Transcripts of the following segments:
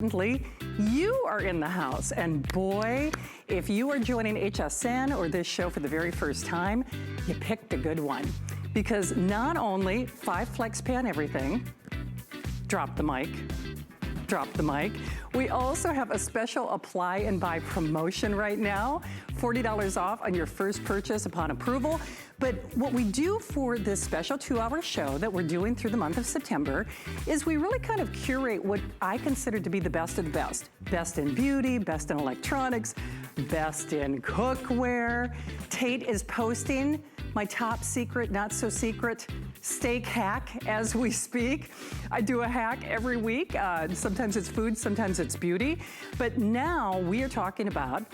Importantly, you are in the house, and boy, if you are joining HSN or this show for the very first time, you picked a good one. Because not only 5 flex pan everything, drop the mic, we also have a special apply and buy promotion right now, $40 off on your first purchase upon approval. But what we do for this special 2-hour show that we're doing through the month of September is we really kind of curate what I consider to be the best of the best. Best in beauty, best in electronics, best in cookware. Tate is posting my top secret, not so secret steak hack as we speak. I do a hack every week. Sometimes it's food, sometimes it's beauty. But now we are talking about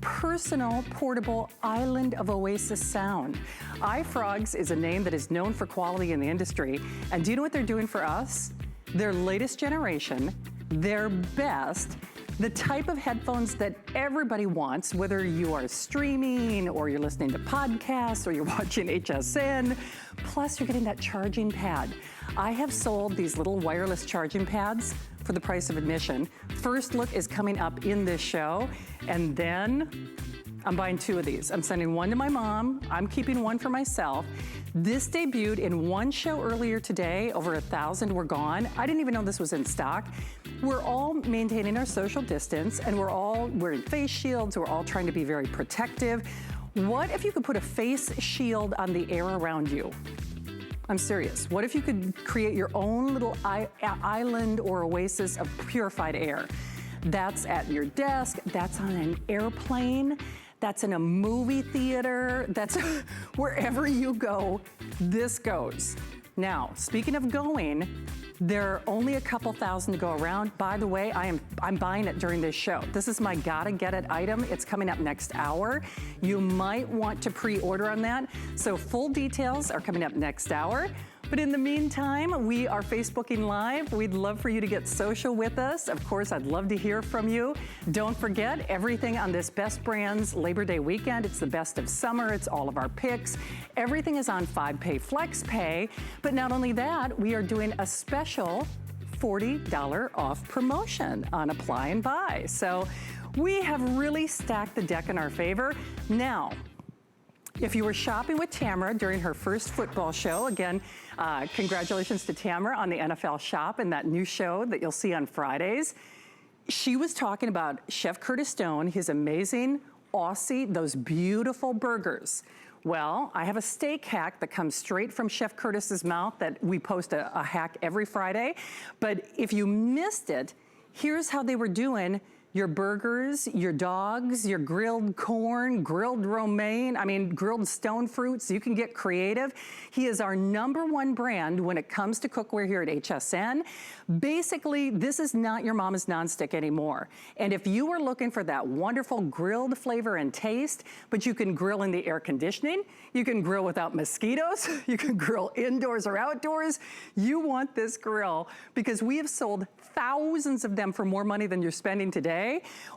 personal portable island of oasis sound. iFrogs is a name that is known for quality in the industry. And do you know what they're doing for us? Their latest generation, their best, the type of headphones that everybody wants, whether you are streaming or you're listening to podcasts or you're watching HSN, plus you're getting that charging pad. I have sold these little wireless charging pads for the price of admission. First look is coming up in this show, and then I'm buying 2 of these. I'm sending one to my mom, I'm keeping one for myself. This debuted in one show earlier today, over 1,000 were gone. I didn't even know this was in stock. We're all maintaining our social distance, and we're all wearing face shields, we're all trying to be very protective. What if you could put a face shield on the air around you? I'm serious. What if you could create your own little island or oasis of purified air? That's at your desk, that's on an airplane, that's in a movie theater, that's wherever you go, this goes. Now, speaking of going, there are only a couple thousand to go around. By the way, I'm buying it during this show. This is my gotta get it item. It's coming up next hour. You might want to pre-order on that. So full details are coming up next hour. But in the meantime, we are Facebooking Live. We'd love for you to get social with us. Of course, I'd love to hear from you. Don't forget, everything on this Best Brands Labor Day weekend. It's the best of summer. It's all of our picks. Everything is on 5-pay flex pay. But not only that, we are doing a special $40 off promotion on apply and buy. So we have really stacked the deck in our favor. Now, if you were shopping with Tamara during her first football show, again, congratulations to Tamara on the NFL Shop and that new show that you'll see on Fridays. She was talking about Chef Curtis Stone, his amazing Aussie, those beautiful burgers. Well, I have a steak hack that comes straight from Chef Curtis's mouth that we post a hack every Friday. But if you missed it, here's how they were doing your burgers, your dogs, your grilled corn, grilled romaine, grilled stone fruits. You can get creative. He is our #1 brand when it comes to cookware here at HSN. Basically, this is not your mama's nonstick anymore. And if you are looking for that wonderful grilled flavor and taste, but you can grill in the air conditioning, you can grill without mosquitoes, you can grill indoors or outdoors, you want this grill because we have sold thousands of them for more money than you're spending today.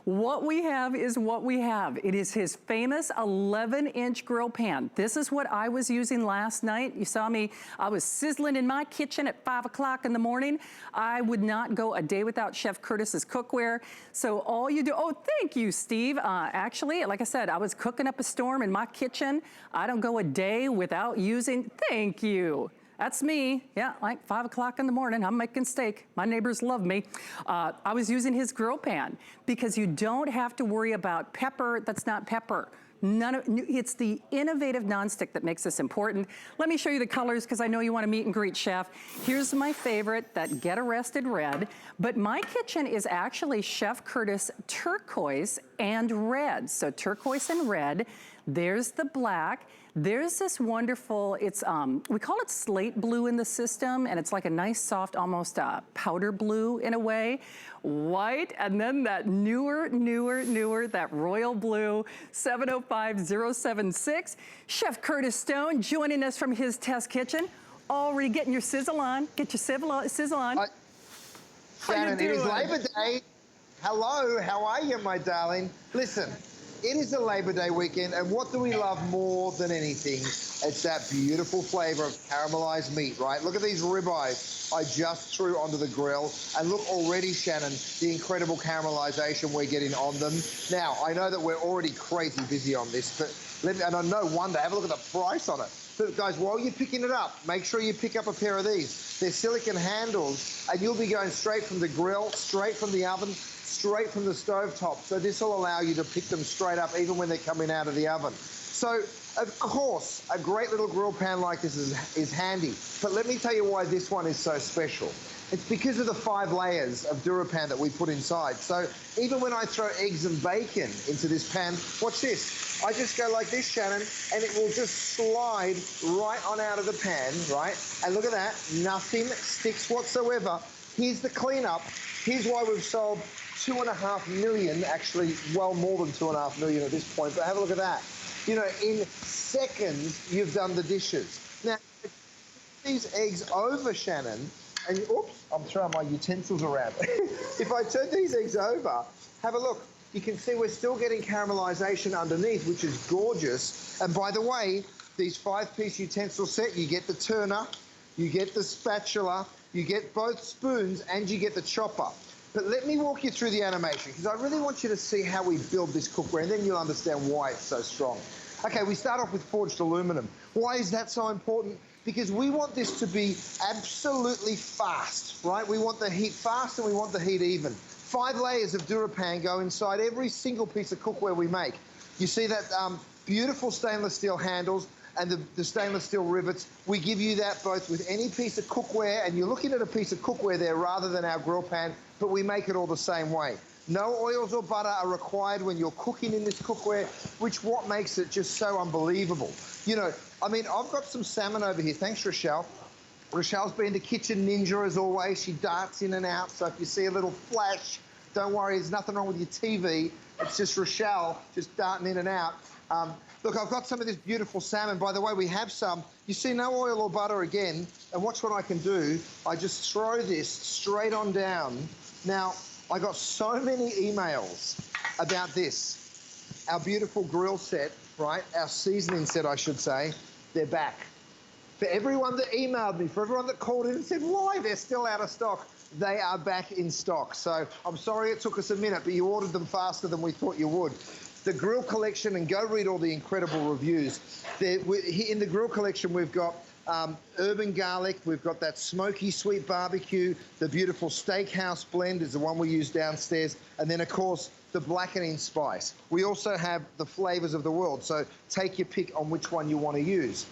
What we have is what we have. It is his famous 11-inch grill pan. This is what I was using last night. You saw me, I was sizzling in my kitchen at 5 o'clock in the morning. I would not go a day without Chef Curtis's cookware. So all you do, oh, thank you, Steve. Actually, like I said, I was cooking up a storm in my kitchen. I don't go a day without using, thank you. That's me, yeah, like 5 o'clock in the morning, I'm making steak. My neighbors love me. I was using his grill pan because you don't have to worry about pepper that's not pepper. It's the innovative nonstick that makes this important. Let me show you the colors because I know you want to meet and greet Chef. Here's my favorite, that Get Arrested red. But my kitchen is actually Chef Curtis turquoise and red. So turquoise and red. There's the black. There's this wonderful, it's, we call it slate blue in the system, and it's like a nice soft, almost powder blue in a way. White, and then that newer, that royal blue, 705076. Chef Curtis Stone joining us from his test kitchen. Already getting your sizzle on. Get your sizzle on. Shannon, it is Labor Day. Hello, how are you, my darling? Listen, It is a Labor Day weekend, and what do we love more than anything? It's that beautiful flavor of caramelized meat, right? Look at these ribeyes I just threw onto the grill, and look already, Shannon, the incredible caramelization we're getting on them. Now, I know that we're already crazy busy on this, but and I no wonder, have a look at the price on it. But guys, while you're picking it up, make sure you pick up a pair of these. They're silicone handles, and you'll be going straight from the grill, straight from the oven, straight from the stovetop. So this will allow you to pick them straight up even when they're coming out of the oven. So, of course, a great little grill pan like this is handy. But let me tell you why this one is so special. It's because of the 5 layers of Durapan that we put inside. So even when I throw eggs and bacon into this pan, watch this. I just go like this, Shannon, and it will just slide right on out of the pan, right? And look at that, nothing sticks whatsoever. Here's the cleanup. Here's why we've sold 2.5 million, actually well more than 2.5 million at this point, but have a look at that. You know, in seconds, you've done the dishes. Now, these eggs over, Shannon, and oops, I'm throwing my utensils around. If I turn these eggs over, have a look. You can see we're still getting caramelization underneath, which is gorgeous. And by the way, these 5-piece utensil set, you get the turner, you get the spatula, you get both spoons, and you get the chopper. But let me walk you through the animation, because I really want you to see how we build this cookware, and then you'll understand why it's so strong. Okay, we start off with forged aluminum. Why is that so important? Because we want this to be absolutely fast, right? We want the heat fast and we want the heat even. 5 layers of Durapan go inside every single piece of cookware we make. You see that beautiful stainless steel handles and the stainless steel rivets. We give you that both with any piece of cookware, and you're looking at a piece of cookware there rather than our grill pan, but we make it all the same way. No oils or butter are required when you're cooking in this cookware, which what makes it just so unbelievable. You know, I mean, I've got some salmon over here. Thanks, Rochelle. Rochelle's been the kitchen ninja as always. She darts in and out, so if you see a little flash, don't worry, there's nothing wrong with your TV. It's just Rochelle just darting in and out. Look, I've got some of this beautiful salmon. By the way, we have some. You see, no oil or butter again. And watch what I can do. I just throw this straight on down. Now, I got so many emails about this. Our beautiful grill set, right? Our seasoning set, I should say. They're back. For everyone that emailed me, for everyone that called in and said, why, they're still out of stock, they are back in stock. So I'm sorry it took us a minute, but you ordered them faster than we thought you would. The grill collection, and go read all the incredible reviews. In the grill collection, we've got urban garlic, we've got that smoky sweet barbecue, the beautiful steakhouse blend is the one we use downstairs, and then, of course, the blackening spice. We also have the flavors of the world, so take your pick on which one you want to use.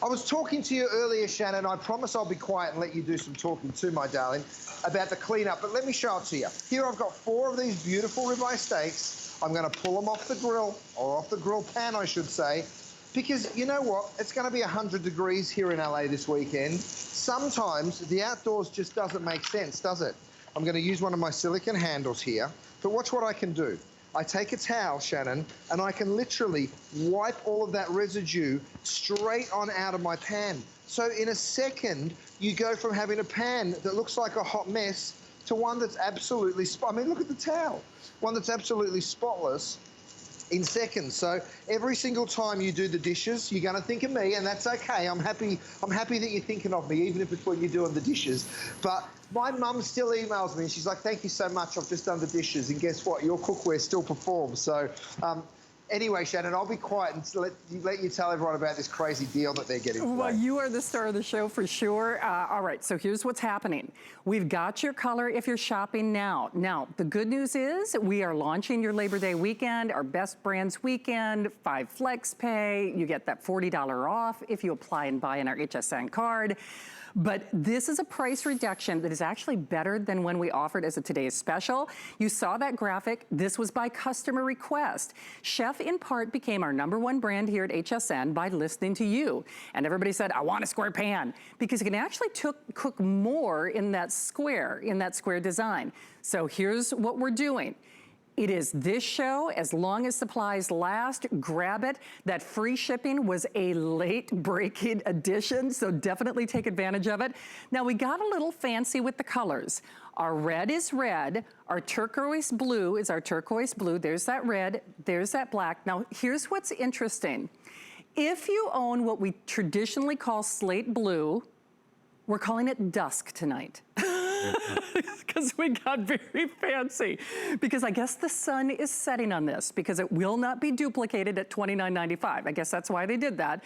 I was talking to you earlier, Shannon. I promise I'll be quiet and let you do some talking too, my darling, about the cleanup, but let me show it to you. Here I've got 4 of these beautiful ribeye steaks. I'm going to pull them off the grill, or off the grill pan, I should say, because you know what? It's going to be 100 degrees here in LA this weekend. Sometimes the outdoors just doesn't make sense, does it? I'm going to use one of my silicone handles here, but watch what I can do. I take a towel, Shannon, and I can literally wipe all of that residue straight on out of my pan. So in a second, you go from having a pan that looks like a hot mess to one that's absolutely, I mean, look at the towel. One that's absolutely spotless in seconds. So every single time you do the dishes, you're going to think of me, and that's okay. I'm happy that you're thinking of me, even if it's when you're doing the dishes. But my mum still emails me, and she's like, thank you so much, I've just done the dishes, and guess what? Your cookware still performs. So anyway, Shannon, I'll be quiet and let you tell everyone about this crazy deal that they're getting today. Well, you are the star of the show for sure. All right, so here's what's happening. We've got your color if you're shopping now. Now, the good news is we are launching your Labor Day weekend, our Best Brands weekend, 5 flex pay. You get that $40 off if you apply and buy in our HSN card. But this is a price reduction that is actually better than when we offered as a today's special. You saw that graphic. This was by customer request. Chef, in part, became our #1 brand here at HSN by listening to you. And everybody said, I want a square pan, because you can actually cook more in that square design. So here's what we're doing. It is this show, as long as supplies last, grab it. That free shipping was a late breaking addition, so definitely take advantage of it. Now we got a little fancy with the colors. Our red is red, our turquoise blue is our turquoise blue. There's that red, there's that black. Now here's what's interesting. If you own what we traditionally call slate blue, we're calling it dusk tonight. Because we got very fancy. Because I guess the sun is setting on this, because it will not be duplicated at $29.95. I guess that's why they did that.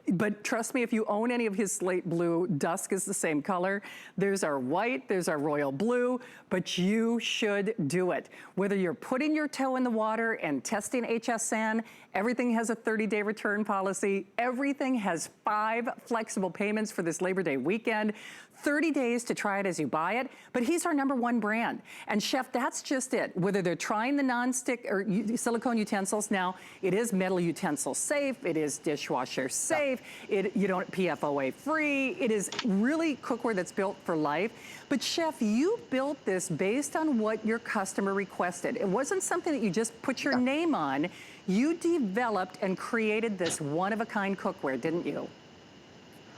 But trust me, if you own any of his slate blue, dusk is the same color. There's our white, there's our royal blue, but you should do it. Whether you're putting your toe in the water and testing HSN, everything has a 30-day return policy. Everything has 5 flexible payments for this Labor Day weekend. 30 days to try it as you buy it, but he's our #1 brand. And Chef, that's just it. Whether they're trying the non-stick or silicone utensils now, it is metal utensil safe, it is dishwasher safe, you don't PFOA free, it is really cookware that's built for life. But Chef, you built this based on what your customer requested. It wasn't something that you just put your name on. You developed and created this one-of-a-kind cookware, didn't you?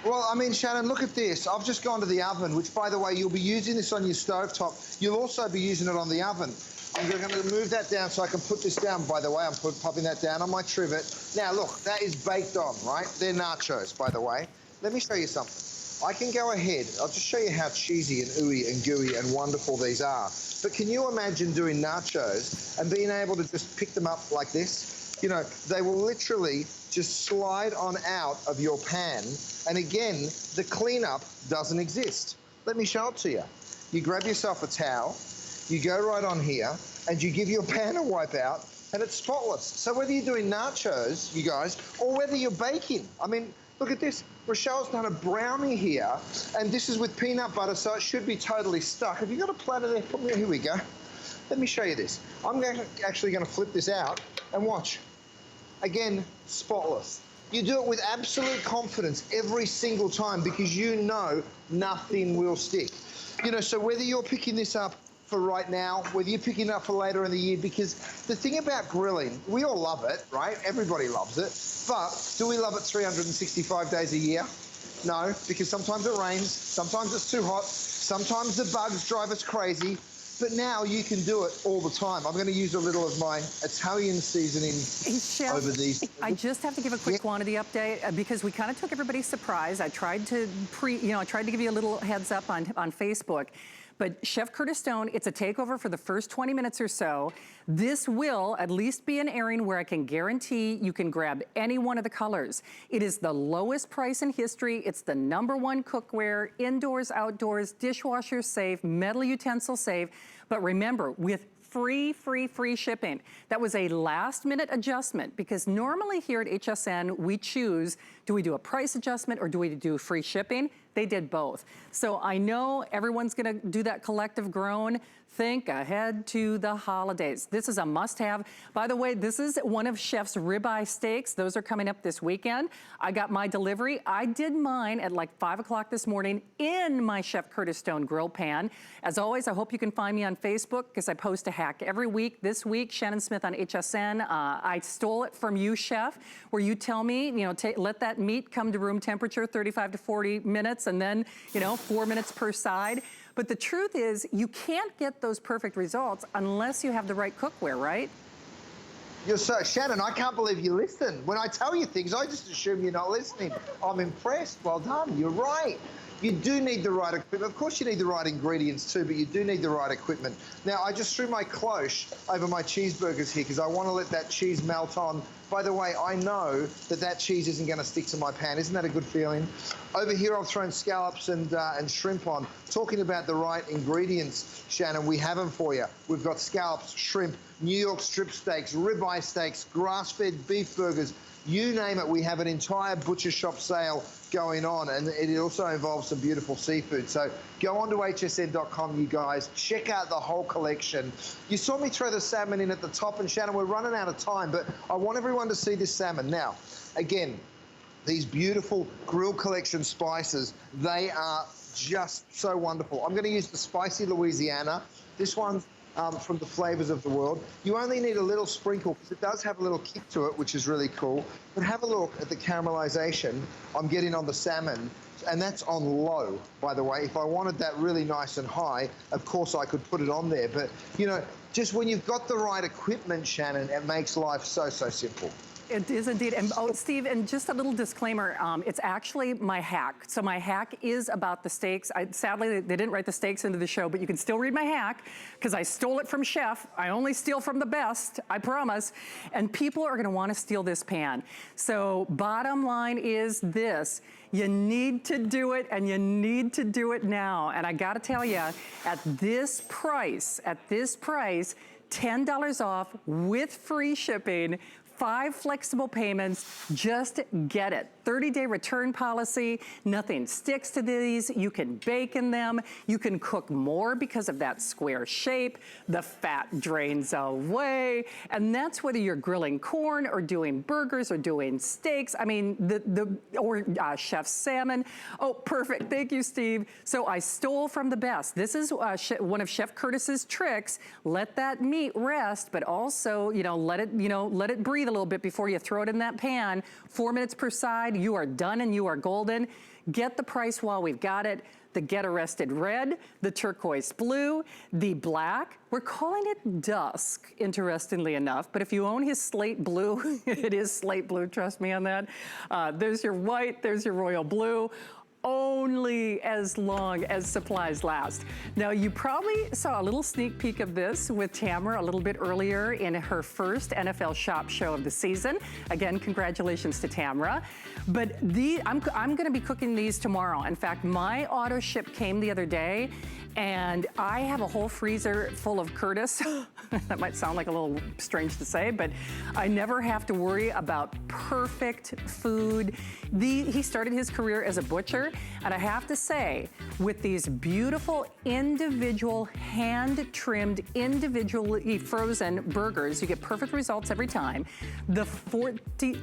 Well, I mean, Shannon, look at this. I've just gone to the oven, which, by the way, you'll be using this on your stovetop. You'll also be using it on the oven. I'm going to move that down so I can put this down, by the way. I'm popping that down on my trivet. Now, look, that is baked on, right? They're nachos, by the way. Let me show you something. I can go ahead. I'll just show you how cheesy and ooey and gooey and wonderful these are. But can you imagine doing nachos and being able to just pick them up like this? You know, they will literally just slide on out of your pan. And again, the cleanup doesn't exist. Let me show it to you. You grab yourself a towel, you go right on here, and you give your pan a wipe out, and it's spotless. So whether you're doing nachos, you guys, or whether you're baking, I mean, look at this. Rochelle's done a brownie here, and this is with peanut butter, so it should be totally stuck. Have you got a platter there for me? Here we go. Let me show you this. I'm actually going to flip this out and watch. Again, spotless. You do it with absolute confidence every single time because you know nothing will stick. You know, so whether you're picking this up for right now, whether you're picking it up for later in the year, because the thing about grilling, we all love it, right? Everybody loves it. But do we love it 365 days a year? No, because sometimes it rains, sometimes it's too hot, sometimes the bugs drive us crazy. But now you can do it all the time. I'm going to use a little of my Italian seasoning Chef, over these. I just have to give a quick quantity update because we kind of took everybody's surprise. I tried to I tried to give you a little heads up on Facebook. But Chef Curtis Stone, it's a takeover for the first 20 minutes or so. This will at least be an airing where I can guarantee you can grab any one of the colors. It is the lowest price in history. It's the #1 cookware, indoors, outdoors, dishwasher safe, metal utensil safe. But remember, with free shipping. That was a last minute adjustment because normally here at HSN, we choose, do we do a price adjustment or do we do free shipping? They did both. So I know everyone's gonna do that collective groan. Think ahead to the holidays. This is a must-have. By the way, this is one of Chef's ribeye steaks. Those are coming up this weekend. I got my delivery. I did mine at like 5 o'clock this morning in my Chef Curtis Stone grill pan. As always, I hope you can find me on Facebook because I post a hack every week. This week, Shannon Smith on HSN. I stole it from you, Chef, where you tell me, you know, let that meat come to room temperature, 35 to 40 minutes, and then, you know, 4 minutes per side. But the truth is, you can't get those perfect results unless you have the right cookware, right? You're so, Shannon, I can't believe you listen. When I tell you things, I just assume you're not listening. I'm impressed. Well done. You're right. You do need the right equipment. Of course you need the right ingredients too, but you do need the right equipment. Now, I just threw my cloche over my cheeseburgers here because I want to let that cheese melt on. By the way, I know that that cheese isn't going to stick to my pan. Isn't that a good feeling? Over here, I've thrown scallops and shrimp on. Talking about the right ingredients, Shannon, we have them for you. We've got scallops, shrimp, New York strip steaks, ribeye steaks, grass-fed beef burgers. You name it, we have an entire butcher shop sale going on, and it also involves some beautiful seafood. So go on to hsn.com, you guys. Check out the whole collection. You saw me throw the salmon in at the top, and Shannon, we're running out of time, but I want everyone to see this salmon. Now, again, these beautiful grill collection spices, they are just so wonderful. I'm going to use the spicy Louisiana. This one from the flavors of the world. You only need a little sprinkle because it does have a little kick to it, which is really cool. But have a look at the caramelization I'm getting on the salmon. And that's on low, by the way. If I wanted that really nice and high, of course I could put it on there. But, you know, just when you've got the right equipment, Shannon, it makes life so, so simple. It is indeed. And oh, Steve, and just a little disclaimer, it's actually my hack. So my hack is about the steaks. Sadly, they didn't write the steaks into the show, but you can still read my hack because I stole it from Chef. I only steal from the best, I promise. And people are gonna wanna steal this pan. So bottom line is this. You need to do it, and you need to do it now. And I gotta tell you, at this price, $10 off with free shipping, 5 flexible payments, just get it. 30-day return policy, nothing sticks to these. You can bake in them. You can cook more because of that square shape. The fat drains away. And that's whether you're grilling corn or doing burgers or doing steaks. I mean, or chef salmon. Oh, perfect. Thank you, Steve. So I stole from the best. This is one of Chef Curtis's tricks. Let that meat rest, but also, let it breathe a little bit before you throw it in that pan. 4 minutes per side. You are done and you are golden. Get the price while we've got it. The Get Arrested Red, the Turquoise Blue, the Black. We're calling it Dusk, interestingly enough, but if you own his Slate Blue, it is Slate Blue, trust me on that. There's your White, there's your Royal Blue. Only as long as supplies last. Now, you probably saw a little sneak peek of this with Tamara a little bit earlier in her first NFL Shop Show of the season. Again, congratulations to Tamara. But I'm gonna be cooking these tomorrow. In fact, my auto ship came the other day, and I have a whole freezer full of Curtis. That might sound like a little strange to say, but I never have to worry about perfect food. He started his career as a butcher, and I have to say, with these beautiful individual, hand-trimmed, individually frozen burgers, you get perfect results every time. The 14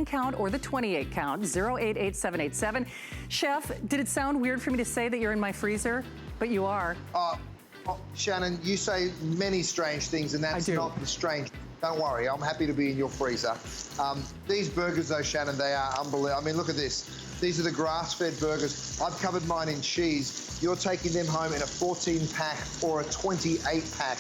count or the 28 count, 088787. Chef, did it sound weird for me to say that you're in my freezer? But you are. Shannon, you say many strange things, and that's not the strange. Don't worry, I'm happy to be in your freezer. These burgers, though, Shannon, they are unbelievable. I mean, look at this. These are the grass-fed burgers. I've covered mine in cheese. You're taking them home in a 14-pack or a 28-pack.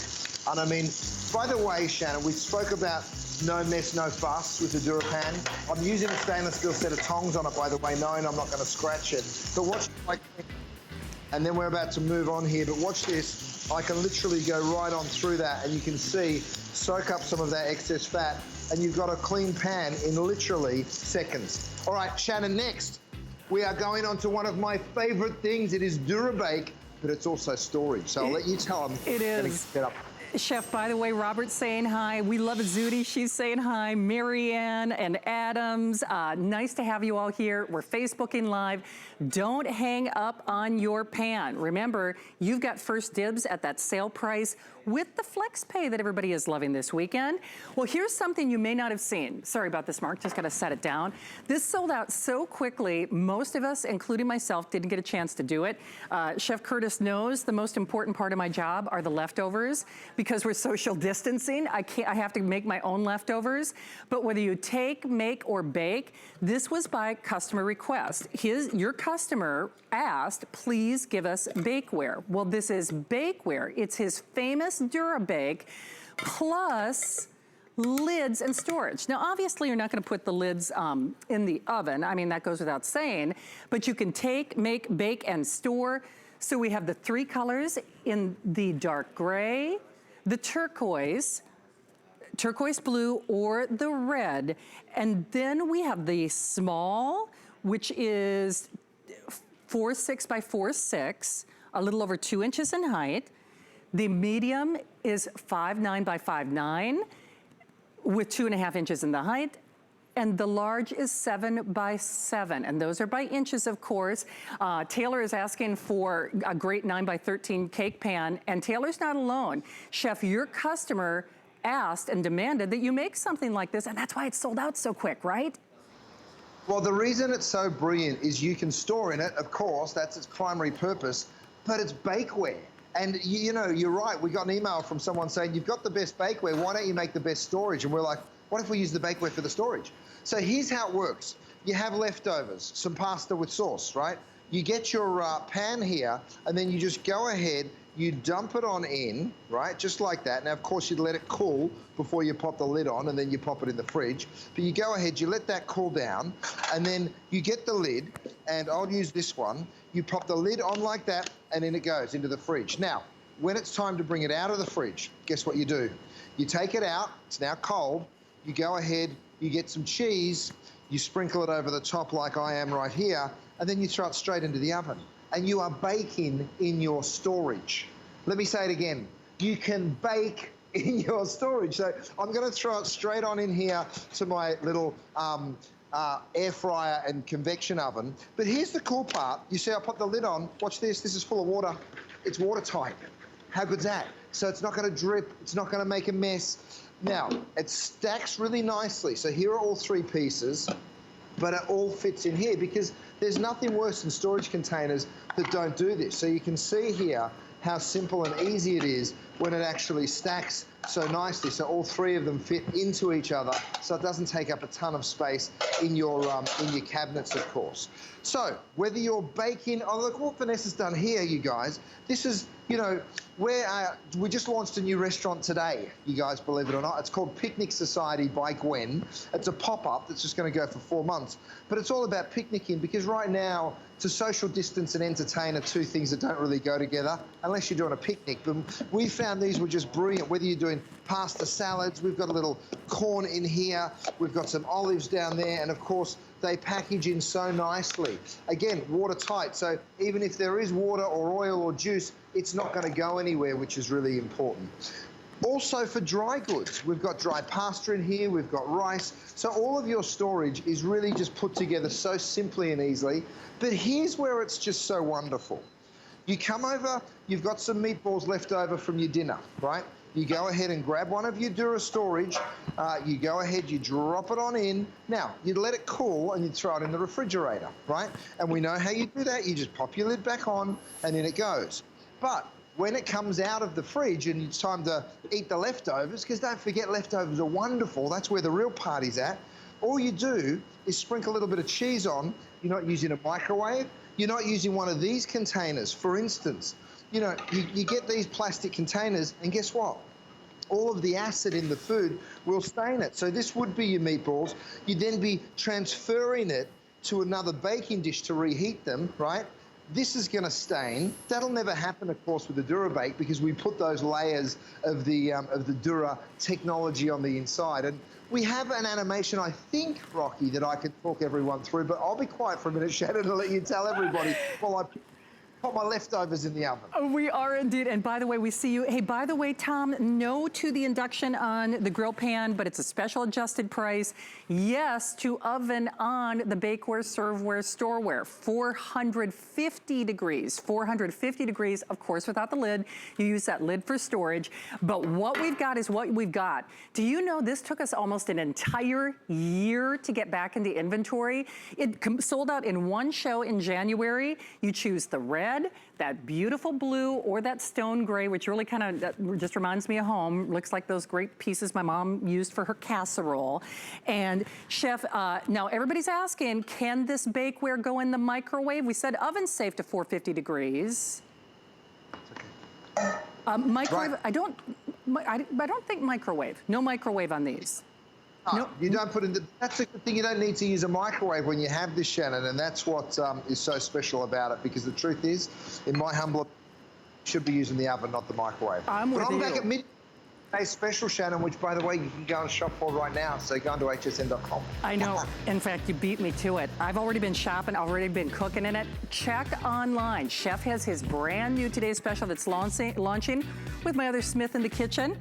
And I mean, by the way, Shannon, we spoke about no mess, no fuss with the Durapan. I'm using a stainless steel set of tongs on it, by the way, knowing I'm not going to scratch it. But watch, and then we're about to move on here, but watch this. I can literally go right on through that, and you can see, soak up some of that excess fat, and you've got a clean pan in literally seconds. All right, Shannon, next, we are going on to one of my favorite things. It is Durabake, but it's also storage. So I'll let you tell them. It is. Chef, by the way, Robert's saying hi. We love Zudi. She's saying hi. Marianne and Adams. Nice to have you all here. We're Facebooking Live. Don't hang up on your pan. Remember, you've got first dibs at that sale price with the flex pay that everybody is loving this weekend. Well, here's something you may not have seen. Sorry about this, Mark. Just got to set it down. This sold out so quickly. Most of us, including myself, didn't get a chance to do it. Chef Curtis knows the most important part of my job are the leftovers. Because we're social distancing, I have to make my own leftovers. But whether you take, make, or bake, this was by customer request. Your customer asked, please give us bakeware. Well, this is bakeware. It's his famous Durabake plus lids and storage. Now, obviously, you're not gonna put the lids in the oven. I mean, that goes without saying, but you can take, make, bake, and store. So we have the 3 colors in the dark gray, the turquoise blue, or the red. And then we have the small, which is 4.6 by 4.6, a little over 2 inches in height. The medium is 5.9 by 5.9 with 2.5 inches in the height. And the large is 7 by 7, and those are by inches, of course. Taylor is asking for a great 9 by 13 cake pan, and Taylor's not alone. Chef, your customer asked and demanded that you make something like this, and that's why it sold out so quick, right? Well, the reason it's so brilliant is you can store in it, of course, that's its primary purpose, but it's bakeware. And you know, you're right. We got an email from someone saying, you've got the best bakeware. Why don't you make the best storage? And we're like, what if we use the bakeware for the storage? So here's how it works. You have leftovers, some pasta with sauce, right? You get your pan here, and then you just go ahead, you dump it on in, right? Just like that. Now, of course, you'd let it cool before you pop the lid on, and then you pop it in the fridge. But you go ahead, you let that cool down, and then you get the lid, and I'll use this one. You pop the lid on like that, and in it goes into the fridge. Now, when it's time to bring it out of the fridge, guess what you do? You take it out, it's now cold, you go ahead, you get some cheese, you sprinkle it over the top like I am right here, and then you throw it straight into the oven. And you are baking in your storage. Let me say it again. You can bake in your storage. So I'm gonna throw it straight on in here to my little air fryer and convection oven. But here's the cool part. You see I put the lid on, watch this, this is full of water. It's watertight. How good's that? So it's not gonna drip, it's not gonna make a mess. Now, it stacks really nicely. So here are all three pieces, but it all fits in here because there's nothing worse than storage containers that don't do this. So you can see here how simple and easy it is when it actually stacks so nicely. So all three of them fit into each other, so it doesn't take up a ton of space in your cabinets, of course. So whether you're baking, oh look what Vanessa's done here, you guys. This is, you know, we just launched a new restaurant today, you guys, believe it or not. It's called Picnic Society by Gwen. It's a pop-up that's just going to go for 4 months. But it's all about picnicking because right now, to social distance and entertain are two things that don't really go together unless you're doing a picnic. But we found these were just brilliant, whether you're doing pasta salads, we've got a little corn in here, we've got some olives down there, and of course, they package in so nicely. Again, watertight, so even if there is water or oil or juice, it's not going to go anywhere, which is really important. Also for dry goods, we've got dry pasta in here, we've got rice. So all of your storage is really just put together so simply and easily. But here's where it's just so wonderful. You come over, you've got some meatballs left over from your dinner, right? You go ahead and grab one of your Dura storage. You go ahead, you drop it on in. Now, you'd let it cool and you'd throw it in the refrigerator, right? And we know how you do that. You just pop your lid back on and in it goes. But when it comes out of the fridge and it's time to eat the leftovers, because don't forget leftovers are wonderful, that's where the real party's at, all you do is sprinkle a little bit of cheese on. You're not using a microwave. You're not using one of these containers, for instance. You know, you get these plastic containers and guess what? All of the acid in the food will stain it. So this would be your meatballs. You'd then be transferring it to another baking dish to reheat them, right? This is going to stain. That'll never happen, of course, with the Durabake because we put those layers of the Dura technology on the inside. And we have an animation, I think, Rocky, that I can talk everyone through, but I'll be quiet for a minute, Shannon, and let you tell everybody while I put my leftovers in the oven. We are indeed, and by the way, we see you. Hey, by the way, Tom, no to the induction on the grill pan, but it's a special adjusted price. Yes to oven on the bakeware, serveware, storeware, 450 degrees. 450 degrees, of course, without the lid. You use that lid for storage, but what we've got is what we've got. Do you know this took us almost an entire year to get back into inventory? It sold out in one show in January. You choose the red, that beautiful blue, or that stone gray, which really kind of just reminds me of home. Looks like those great pieces my mom used for her casserole. And Chef, now everybody's asking, can this bakeware go in the microwave? We said oven safe to 450 degrees. Microwave, right. I don't think microwave. No microwave on these. Oh, nope. You don't put in that's the thing, you don't need to use a microwave when you have this, Shannon, and that's what is so special about it, because the truth is, in my humble opinion, you should be using the oven, not the microwave. I'm back at midday special, Shannon, which, by the way, you can go and shop for right now, so go on to hsn.com. I know. In fact, you beat me to it. I've already been shopping, already been cooking in it. Check online. Chef has his brand new Today Special that's launching with my other Smith in the kitchen,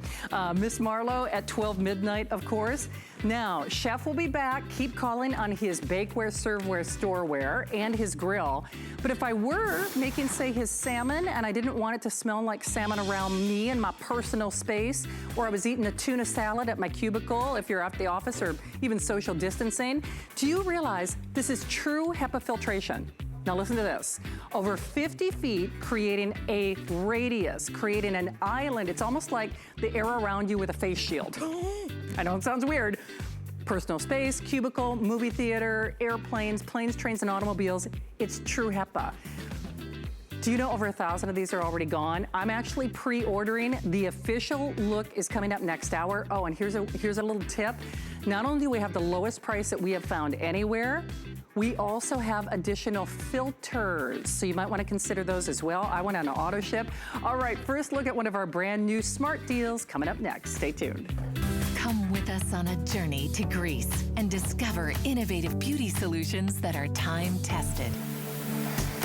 Miss Marlowe at 12 midnight, of course. Now, Chef will be back. Keep calling on his bakeware, serveware, storeware, and his grill. But if I were making, say, his salmon, and I didn't want it to smell like salmon around me in my personal space, or I was eating a tuna salad at my cubicle, if you're at the office, or even social distancing, do you realize this is true HEPA filtration? Now listen to this. Over 50 feet, creating a radius, creating an island. It's almost like the air around you with a face shield. I know it sounds weird. Personal space, cubicle, movie theater, airplanes, planes, trains, and automobiles. It's true HEPA. Do you know over 1,000 of these are already gone? I'm actually pre-ordering. The official look is coming up next hour. Oh, and here's a little tip. Not only do we have the lowest price that we have found anywhere, we also have additional filters. So you might want to consider those as well. I went on an auto ship. All right, first look at one of our brand new smart deals coming up next. Stay tuned. Come with us on a journey to Greece and discover innovative beauty solutions that are time-tested.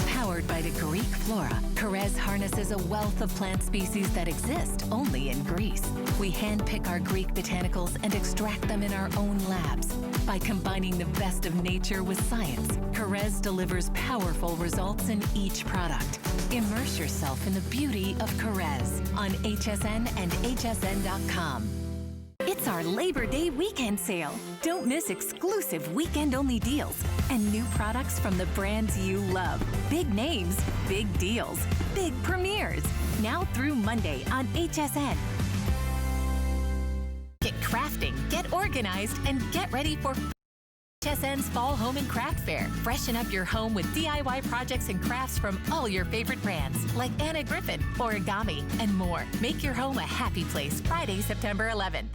Powered by the Greek flora, Carrez harnesses a wealth of plant species that exist only in Greece. We handpick our Greek botanicals and extract them in our own labs. By combining the best of nature with science, Carrez delivers powerful results in each product. Immerse yourself in the beauty of Carrez on HSN and hsn.com. It's our Labor Day weekend sale. Don't miss exclusive weekend-only deals and new products from the brands you love. Big names, big deals, big premieres. Now through Monday on HSN. Get crafting, get organized, and get ready for HSN's Fall Home and Craft Fair. Freshen up your home with DIY projects and crafts from all your favorite brands like Anna Griffin, Origami, and more. Make your home a happy place Friday, September 11th.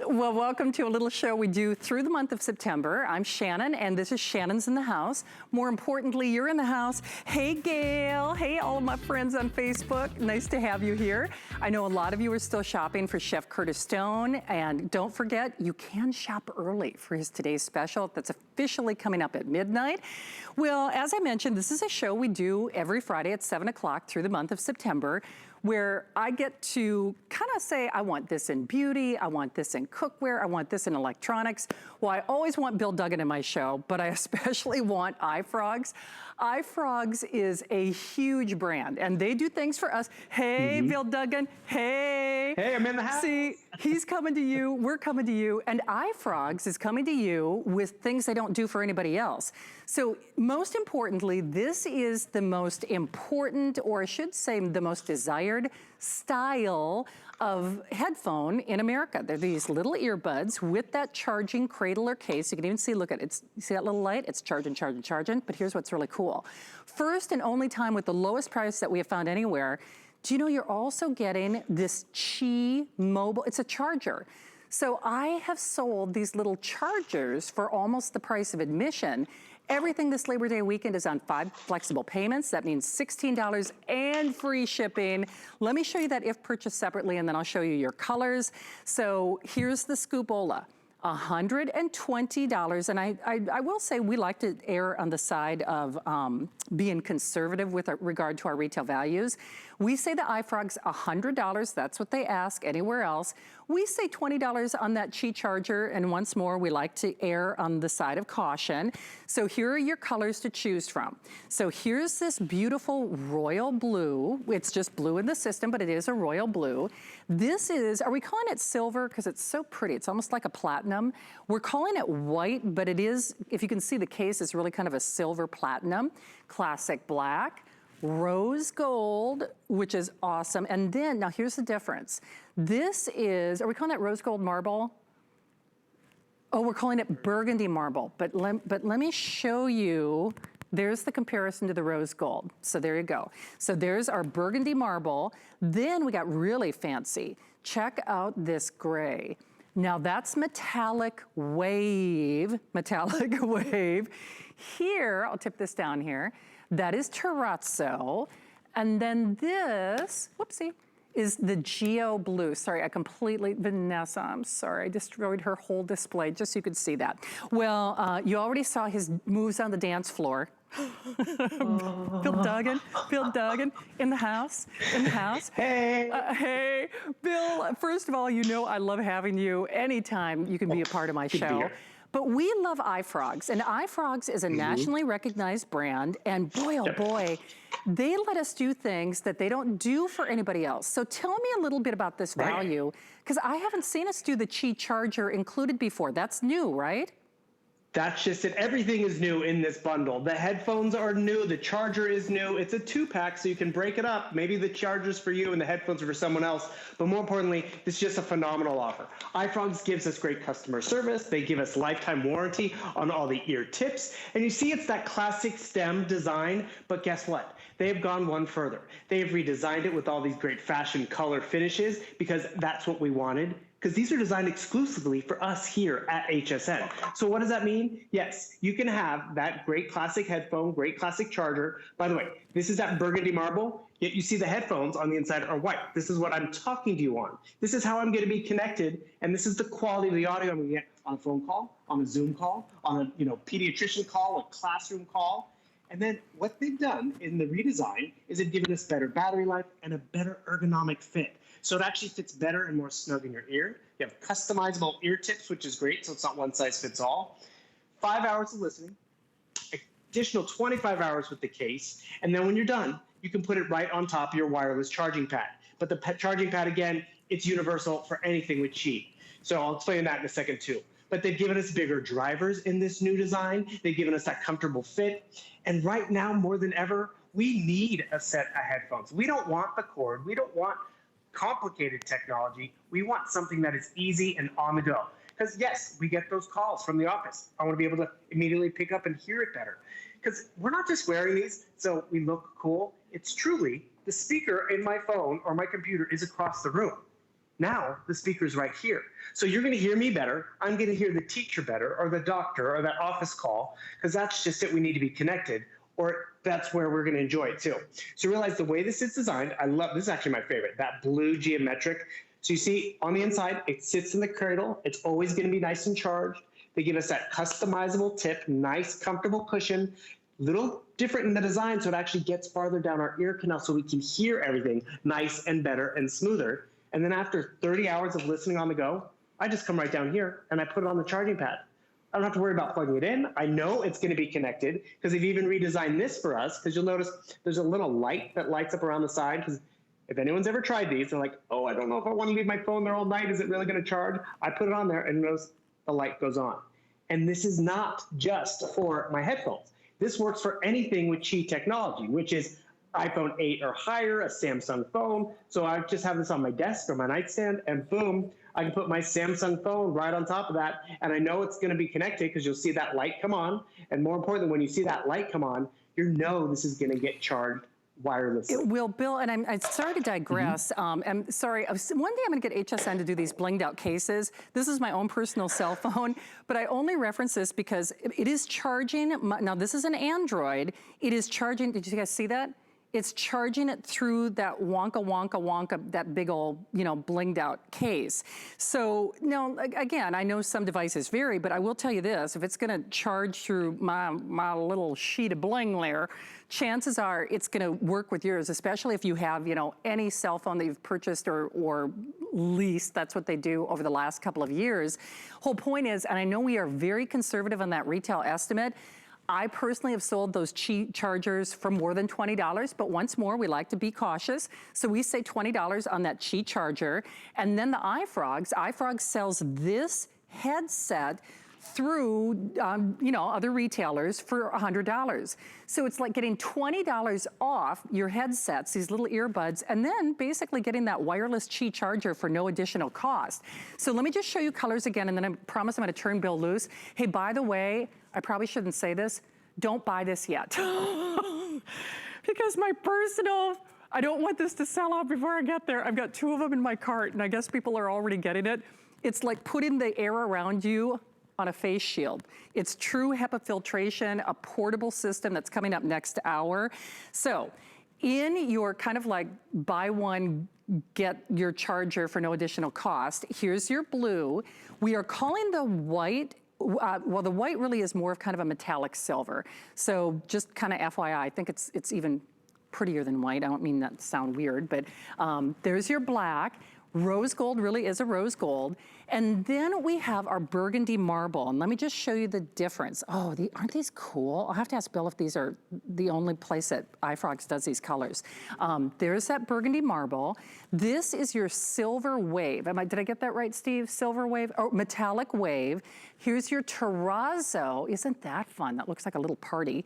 Well, welcome to a little show we do through the month of September. I'm Shannon, and this is Shannon's in the House. More importantly, you're in the house. Hey, Gail. Hey, all of my friends on Facebook. Nice to have you here. I know a lot of you are still shopping for Chef Curtis Stone, and don't forget, you can shop early for his today's special that's officially coming up at midnight. Well, as I mentioned, this is a show we do every Friday at 7 o'clock through the month of September, where I get to kind of say, I want this in beauty, I want this in cookware, I want this in electronics. Well, I always want Bill Duggan in my show, but I especially want iFrogs. iFrogs is a huge brand, and they do things for us. Hey, Bill Duggan, hey. Hey, I'm in the house. See, he's coming to you, we're coming to you, and iFrogs is coming to you with things they don't do for anybody else. So most importantly, this is the most important, or I should say the most desired style of headphone in America. They're these little earbuds with that charging cradle or case. You can even see, look at it, you see that little light? It's charging, charging, charging, but here's what's really cool. First and only time with the lowest price that we have found anywhere, do you know you're also getting this Qi mobile, it's a charger. So I have sold these little chargers for almost the price of admission. Everything this Labor Day weekend is on 5 flexible payments. That means $16 and free shipping. Let me show you that if purchased separately, and then I'll show you your colors. So here's the Scoopola. $120, and I will say we like to err on the side of being conservative with regard to our retail values. We say the iFrog's $100, that's what they ask anywhere else. We say $20 on that Qi charger, and once more, we like to err on the side of caution. So here are your colors to choose from. So here's this beautiful royal blue. It's just blue in the system, but it is a royal blue. This is, are we calling it silver? Because it's so pretty, it's almost like a platinum. We're calling it white, but it is, if you can see the case, it's really kind of a silver platinum. Classic black. Rose gold, which is awesome. And then, now here's the difference. This is, are we calling that rose gold marble? Oh, we're calling it Burgundy Marble. But let me show you, there's the comparison to the rose gold. So there you go. So there's our Burgundy Marble. Then we got really fancy. Check out this gray. Now that's metallic wave, metallic wave. Here, I'll tip this down here. That is terrazzo. And then this, whoopsie, is the Geo Blue. Sorry, I completely, Vanessa, I'm sorry, I destroyed her whole display just so you could see that. Well, you already saw his moves on the dance floor. Bill Duggan in the house, Hey. Hey, Bill, first of all, you know I love having you anytime you can be a part of my show. But we love iFrogs, and iFrogs is a nationally recognized brand, and boy, oh boy, they let us do things that they don't do for anybody else. So tell me a little bit about this value, because I haven't seen us do the Qi charger included before. That's new, right? That's just it. Everything is new in this bundle. The headphones are new. The charger is new. It's a 2-pack, so you can break it up. Maybe the charger's for you and the headphones are for someone else. But more importantly, this is just a phenomenal offer. iFrogs gives us great customer service. They give us lifetime warranty on all the ear tips. And you see it's that classic stem design, but guess what? They have gone one further. They have redesigned it with all these great fashion color finishes because that's what we wanted. Because these are designed exclusively for us here at HSN. So what does that mean? Yes, you can have that great classic headphone, great classic charger. By the way, this is that Burgundy Marble, yet you see the headphones on the inside are white. This is what I'm talking to you on. This is how I'm gonna be connected, and this is the quality of the audio I'm gonna get on a phone call, on a Zoom call, on a pediatrician call, a classroom call. And then what they've done in the redesign is they've given us better battery life and a better ergonomic fit. So it actually fits better and more snug in your ear. You have customizable ear tips, which is great, so it's not one size fits all. 5 hours of listening, additional 25 hours with the case, and then when you're done, you can put it right on top of your wireless charging pad. But the charging pad, again, it's universal for anything with Qi. So I'll explain that in a second too. But they've given us bigger drivers in this new design. They've given us that comfortable fit. And right now, more than ever, we need a set of headphones. We don't want the cord. We don't want complicated technology. We want something that is easy and on the go. Because yes, we get those calls from the office. I want to be able to immediately pick up and hear it better. Because we're not just wearing these so we look cool. It's truly the speaker in my phone or my computer is across the room. Now the speaker's right here. So you're going to hear me better. I'm going to hear the teacher better or the doctor or that office call because that's just it. We need to be connected. Or that's where we're going to enjoy it too. So realize the way this is designed, I love, this is actually my favorite, that blue geometric. So you see on the inside, it sits in the cradle. It's always going to be nice and charged. They give us that customizable tip, nice, comfortable cushion, little different in the design so it actually gets farther down our ear canal so we can hear everything nice and better and smoother. And then after 30 hours of listening on the go, I just come right down here and I put it on the charging pad. I don't have to worry about plugging it in. I know it's going to be connected because they've even redesigned this for us because you'll notice there's a little light that lights up around the side because if anyone's ever tried these, they're like, oh, I don't know if I want to leave my phone there all night. Is it really going to charge? I put it on there and notice the light goes on. And this is not just for my headphones. This works for anything with Qi technology, which is iPhone 8 or higher, a Samsung phone. So I just have this on my desk or my nightstand and boom, I can put my Samsung phone right on top of that. And I know it's going to be connected because you'll see that light come on. And more importantly, when you see that light come on, you know this is going to get charged wirelessly. It will, Bill, and I'm sorry to digress. I'm sorry. One day I'm going to get HSN to do these blinged out cases. This is my own personal cell phone, but I only reference this because it is charging. Now, this is an Android. It is charging. Did you guys see that? It's charging it through that wonka, that big old, blinged out case. So now, again, I know some devices vary, but I will tell you this, if it's gonna charge through my little sheet of bling there, chances are it's gonna work with yours, especially if you have, any cell phone that you've purchased or leased. That's what they do over the last couple of years. Whole point is, and I know we are very conservative on that retail estimate, I personally have sold those Qi chargers for more than $20, but once more, we like to be cautious. So we say $20 on that Qi charger. And then the iFrogs sells this headset through, other retailers for $100. So it's like getting $20 off your headsets, these little earbuds, and then basically getting that wireless Qi charger for no additional cost. So let me just show you colors again, and then I promise I'm gonna turn Bill loose. Hey, by the way, I probably shouldn't say this, don't buy this yet. Because I don't want this to sell out before I get there. I've got 2 of them in my cart, and I guess people are already getting it. It's like putting the air around you on a face shield. It's true HEPA filtration, a portable system that's coming up next hour. So in your kind of like buy one, get your charger for no additional cost, here's your blue. We are calling the white, well, the white really is more of kind of a metallic silver. So just kind of FYI, I think it's even prettier than white. I don't mean that to sound weird, but there's your black. Rose gold really is a rose gold. And then we have our Burgundy Marble. And let me just show you the difference. Oh, aren't these cool? I'll have to ask Bill if these are the only place that iFrogs does these colors. There's that Burgundy Marble. This is your silver wave. Did I get that right, Steve? Silver wave, oh, metallic wave. Here's your terrazzo. Isn't that fun? That looks like a little party.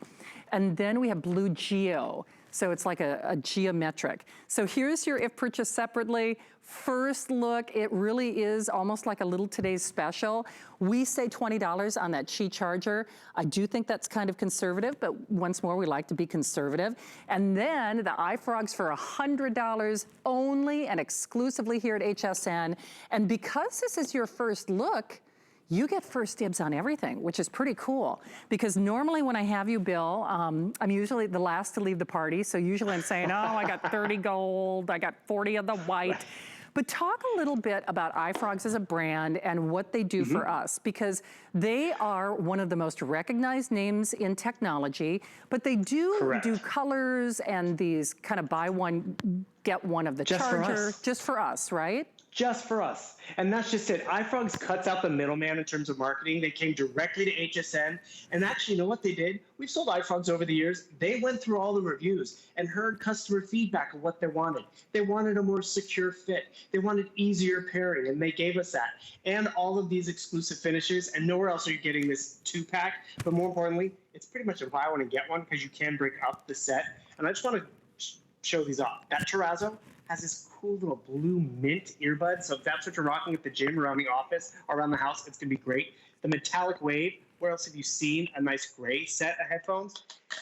And then we have blue geo. So it's like a geometric. So here's your if purchased separately. First look, it really is almost like a little today's special. We say $20 on that Qi charger. I do think that's kind of conservative, but once more, we like to be conservative. And then the iFrogs for $100 only and exclusively here at HSN. And because this is your first look, you get first dibs on everything, which is pretty cool. Because normally when I have you, Bill, I'm usually the last to leave the party. So usually I'm saying, oh, I got 30 gold, I got 40 of the white. But talk a little bit about iFrogs as a brand and what they do for us, because they are one of the most recognized names in technology, but they do do colors and these kind of buy one, get one of the charger, just for us, right? Just for us. And that's just it. iFrogs cuts out the middleman in terms of marketing. They came directly to HSN. And actually, you know what they did? We've sold iFrogs over the years. They went through all the reviews and heard customer feedback of what they wanted. They wanted a more secure fit. They wanted easier pairing, and they gave us that. And all of these exclusive finishes, and nowhere else are you getting this 2-pack. But more importantly, it's pretty much a buy one and get one because you can break up the set. And I just want to show these off. That terrazzo has this cool little blue mint earbud. So if that's what you're rocking at the gym, around the office, or around the house, it's gonna be great. The metallic wave, where else have you seen a nice gray set of headphones?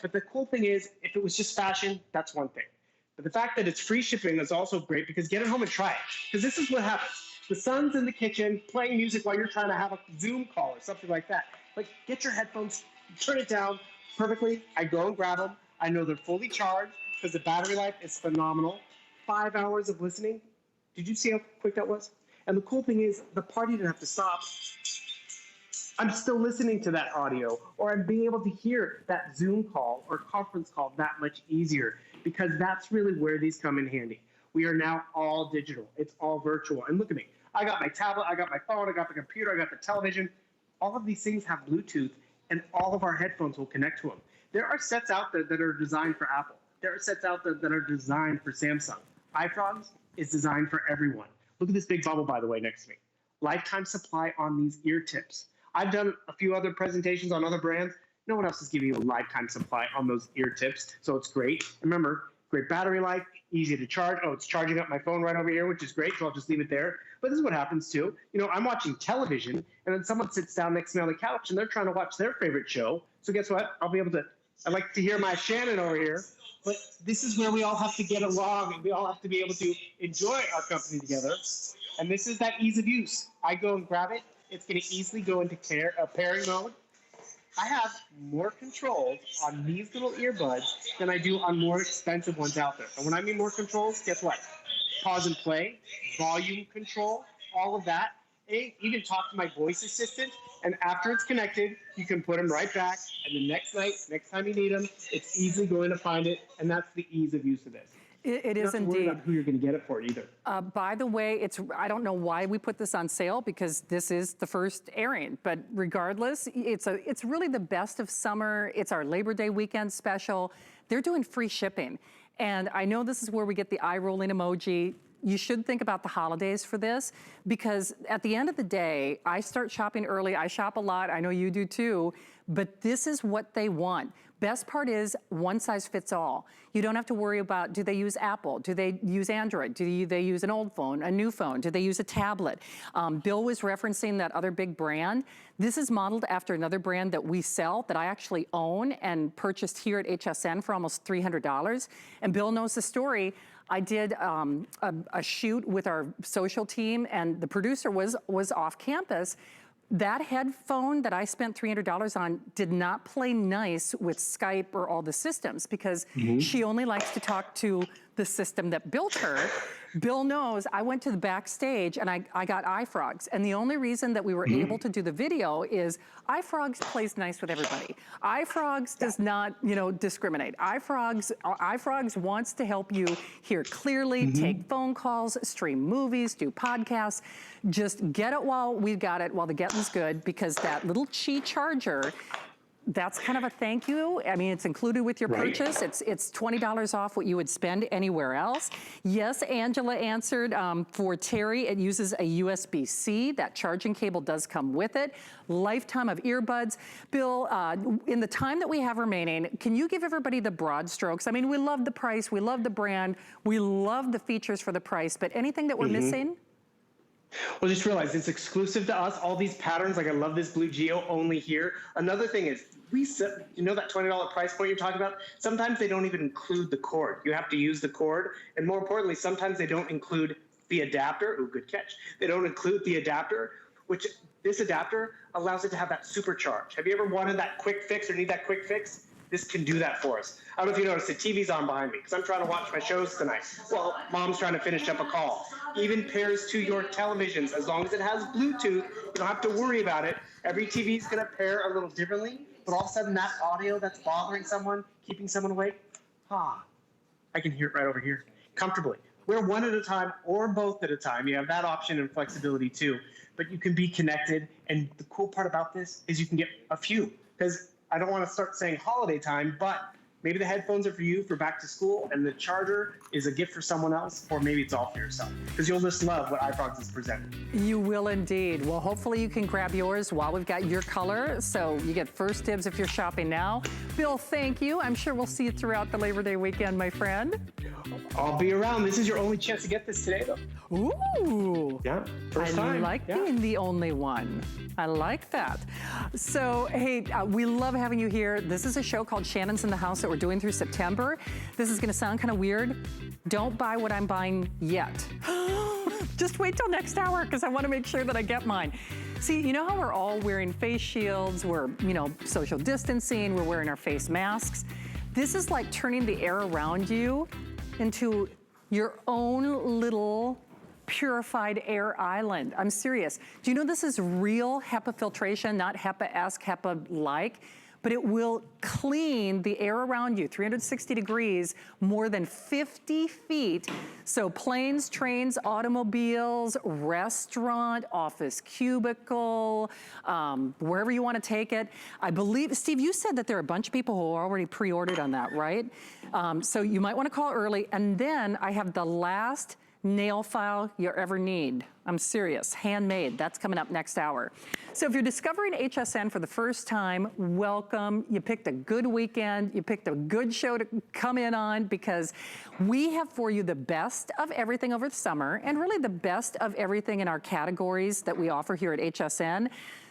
But the cool thing is, if it was just fashion, that's one thing. But the fact that it's free shipping is also great, because get it home and try it. Because this is what happens. The son's in the kitchen playing music while you're trying to have a Zoom call or something like that. Like, get your headphones, turn it down perfectly. I go and grab them. I know they're fully charged because the battery life is phenomenal. 5 hours of listening. Did you see how quick that was? And the cool thing is, the party didn't have to stop. I'm still listening to that audio, or I'm being able to hear that Zoom call or conference call that much easier, because that's really where these come in handy. We are now all digital. It's all virtual. And look at me. I got my tablet, I got my phone, I got the computer, I got the television. All of these things have Bluetooth, and all of our headphones will connect to them. There are sets out there that are designed for Apple. There are sets out there that are designed for Samsung. iFrogs is designed for everyone. Look at this big bubble, by the way, next to me. Lifetime supply on these ear tips. I've done a few other presentations on other brands. No one else is giving you a lifetime supply on those ear tips, so it's great. Remember, great battery life, easy to charge. Oh, it's charging up my phone right over here, which is great, so I'll just leave it there. But this is what happens too. You know, I'm watching television, and then someone sits down next to me on the couch, and they're trying to watch their favorite show. So guess what? I'll be able to, I like to hear my Shannon over here. But this is where we all have to get along, and we all have to be able to enjoy our company together. And this is that ease of use. I go and grab it. It's going to easily go into pairing mode. I have more controls on these little earbuds than I do on more expensive ones out there. And when I mean more controls, guess what? Pause and play, volume control, all of that. Even talk to my voice assistant. And after it's connected, you can put them right back. And the next night, next time you need them, it's easily going to find it. And that's the ease of use of this. It is indeed. You don't have to worry about who you're going to get it for either. By the way, I don't know why we put this on sale, because this is the first airing. But regardless, it's really the best of summer. It's our Labor Day weekend special. They're doing free shipping. And I know this is where we get the eye-rolling emoji. You should think about the holidays for this, because at the end of the day, I start shopping early. I shop a lot. I know you do too. But this is what they want. Best part is one size fits all. You don't have to worry about, do they use Apple? Do they use Android? Do they use an old phone, a new phone? Do they use a tablet? Bill was referencing that other big brand. This is modeled after another brand that we sell, that I actually own and purchased here at HSN for almost $300. And Bill knows the story. I did a shoot with our social team, and the producer was off campus. That headphone that I spent $300 on did not play nice with Skype or all the systems, because she only likes to talk to the system that built her. Bill knows I went to the backstage and I got iFrogs. And the only reason that we were able to do the video is iFrogs plays nice with everybody. iFrogs does not, you know, discriminate. iFrogs wants to help you hear clearly, take phone calls, stream movies, do podcasts. Just get it while we've got it, while the getting's good, because that little Qi charger, that's kind of a thank you. I mean, it's included with your purchase. It's $20 off what you would spend anywhere else. Yes, Angela answered for Terry. It uses a USB-C. That charging cable does come with it. Lifetime of earbuds. Bill, in the time that we have remaining, can you give everybody the broad strokes? I mean, we love the price, we love the brand, we love the features for the price, but anything that we're missing? Well, just realize it's exclusive to us. All these patterns, like I love this blue Geo, only here. Another thing is, you know that $20 price point you're talking about? Sometimes they don't even include the cord. You have to use the cord. And more importantly, sometimes they don't include the adapter. Ooh, good catch. They don't include the adapter, which this adapter allows it to have that supercharge. Have you ever wanted that quick fix or need that quick fix? This can do that for us. I don't know if you noticed, the TV's on behind me because I'm trying to watch my shows tonight. Well, mom's trying to finish up a call. Even pairs to your televisions. As long as it has Bluetooth, you don't have to worry about it. Every TV is going to pair a little differently, but all of a sudden that audio that's bothering someone, keeping someone awake, I can hear it right over here comfortably. We're one at a time or both at a time. You have that option and flexibility too, but you can be connected. And the cool part about this is you can get a few, because I don't want to start saying holiday time, but maybe the headphones are for you for back to school and the charger is a gift for someone else, or maybe it's all for yourself, because you'll just love what iFrogs is presenting. You will indeed. Well, hopefully you can grab yours while we've got your color, so you get first dibs if you're shopping now. Bill, thank you. I'm sure we'll see you throughout the Labor Day weekend, my friend. I'll be around. This is your only chance to get this today, though. Ooh. Yeah, first time. I like being the only one. I like that. So, hey, we love having you here. This is a show called Shannon's in the House that we're doing through September. This is gonna sound kind of weird. Don't buy what I'm buying yet. Just wait till next hour, because I wanna make sure that I get mine. See, you know how we're all wearing face shields, we're, you know, social distancing, we're wearing our face masks. This is like turning the air around you into your own little purified air island. I'm serious. Do you know this is real HEPA filtration, not HEPA-esque, HEPA-like? But it will clean the air around you, 360 degrees, more than 50 feet. So planes, trains, automobiles, restaurant, office cubicle, wherever you want to take it. I believe, Steve, you said that there are a bunch of people who already pre-ordered on that, right? So you might want to call early. And then I have the last nail file you ever need. I'm serious, handmade. That's coming up next hour. So if you're discovering HSN for the first time, welcome. You picked a good weekend. You picked a good show to come in on, because we have for you the best of everything over the summer, and really the best of everything in our categories that we offer here at HSN.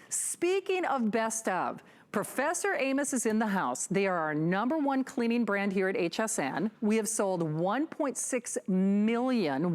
Speaking of best of, Professor Amos is in the house. They are our #1 cleaning brand here at HSN. We have sold 1.6 million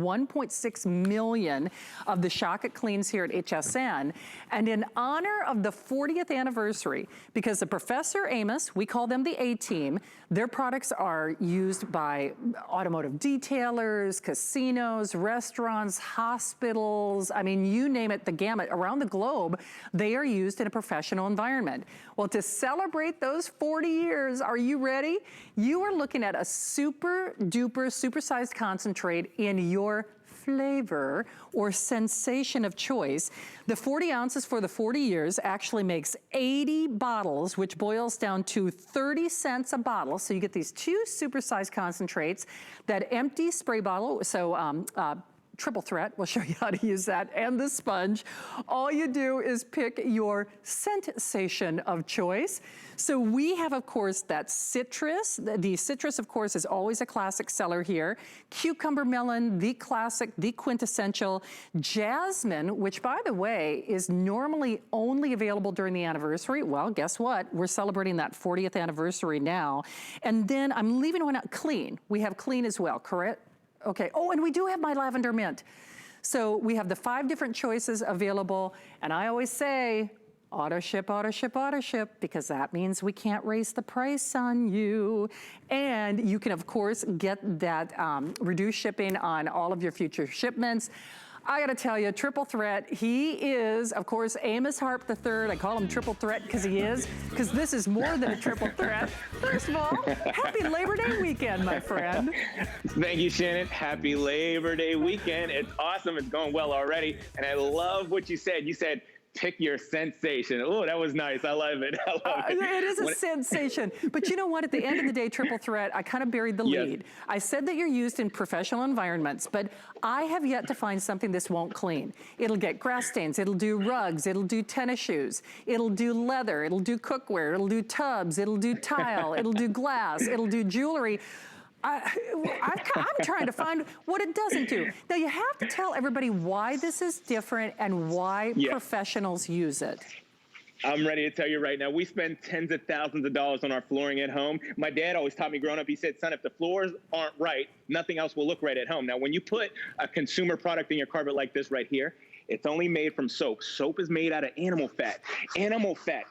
of the Shock It Cleans here at HSN. And in honor of the 40th anniversary, because the Professor Amos, we call them the A-Team, their products are used by automotive detailers, casinos, restaurants, hospitals, I mean, you name it, the gamut. Around the globe, they are used in a professional environment. Well, to celebrate those 40 years, are you ready? You are looking at a super duper, supersized concentrate in your flavor or sensation of choice. The 40 ounces for the 40 years actually makes 80 bottles, which boils down to 30 cents a bottle. So you get these two supersized concentrates, that empty spray bottle, so triple threat, we'll show you how to use that, and the sponge. All you do is pick your sensation of choice. So we have, of course, that citrus. The citrus, of course, is always a classic seller here. Cucumber melon, the classic, the quintessential. Jasmine, which, by the way, is normally only available during the anniversary. Well, guess what? We're celebrating that 40th anniversary now. And then I'm leaving one out, clean. We have clean as well, correct? Okay, oh, and we do have my lavender mint. So we have the 5 different choices available, and I always say, Auto ship, auto ship, auto ship, because that means we can't raise the price on you. And you can, of course, get that reduced shipping on all of your future shipments. I gotta tell you, triple threat. He is, of course, Amos Harp III. I call him triple threat because he is, because this is more than a triple threat. First of all, happy Labor Day weekend, my friend. Thank you, Shannon. Happy Labor Day weekend. It's awesome. It's going well already. And I love what you said. You said, pick your sensation. Oh, that was nice. I love it. I love it. It is a sensation. But you know what? At the end of the day, triple threat, I kind of buried the lead. I said that you're used in professional environments, but I have yet to find something this won't clean. It'll get grass stains. It'll do rugs. It'll do tennis shoes. It'll do leather. It'll do cookware. It'll do tubs. It'll do tile. It'll do glass. It'll do jewelry. I'm trying to find what it doesn't do. Now, you have to tell everybody why this is different and why professionals use it. I'm ready to tell you right now, we spend tens of thousands of dollars on our flooring at home. My dad always taught me growing up, he said, son, if the floors aren't right, nothing else will look right at home. Now, when you put a consumer product in your carpet like this right here, it's only made from soap. Soap is made out of animal fat. Animal fat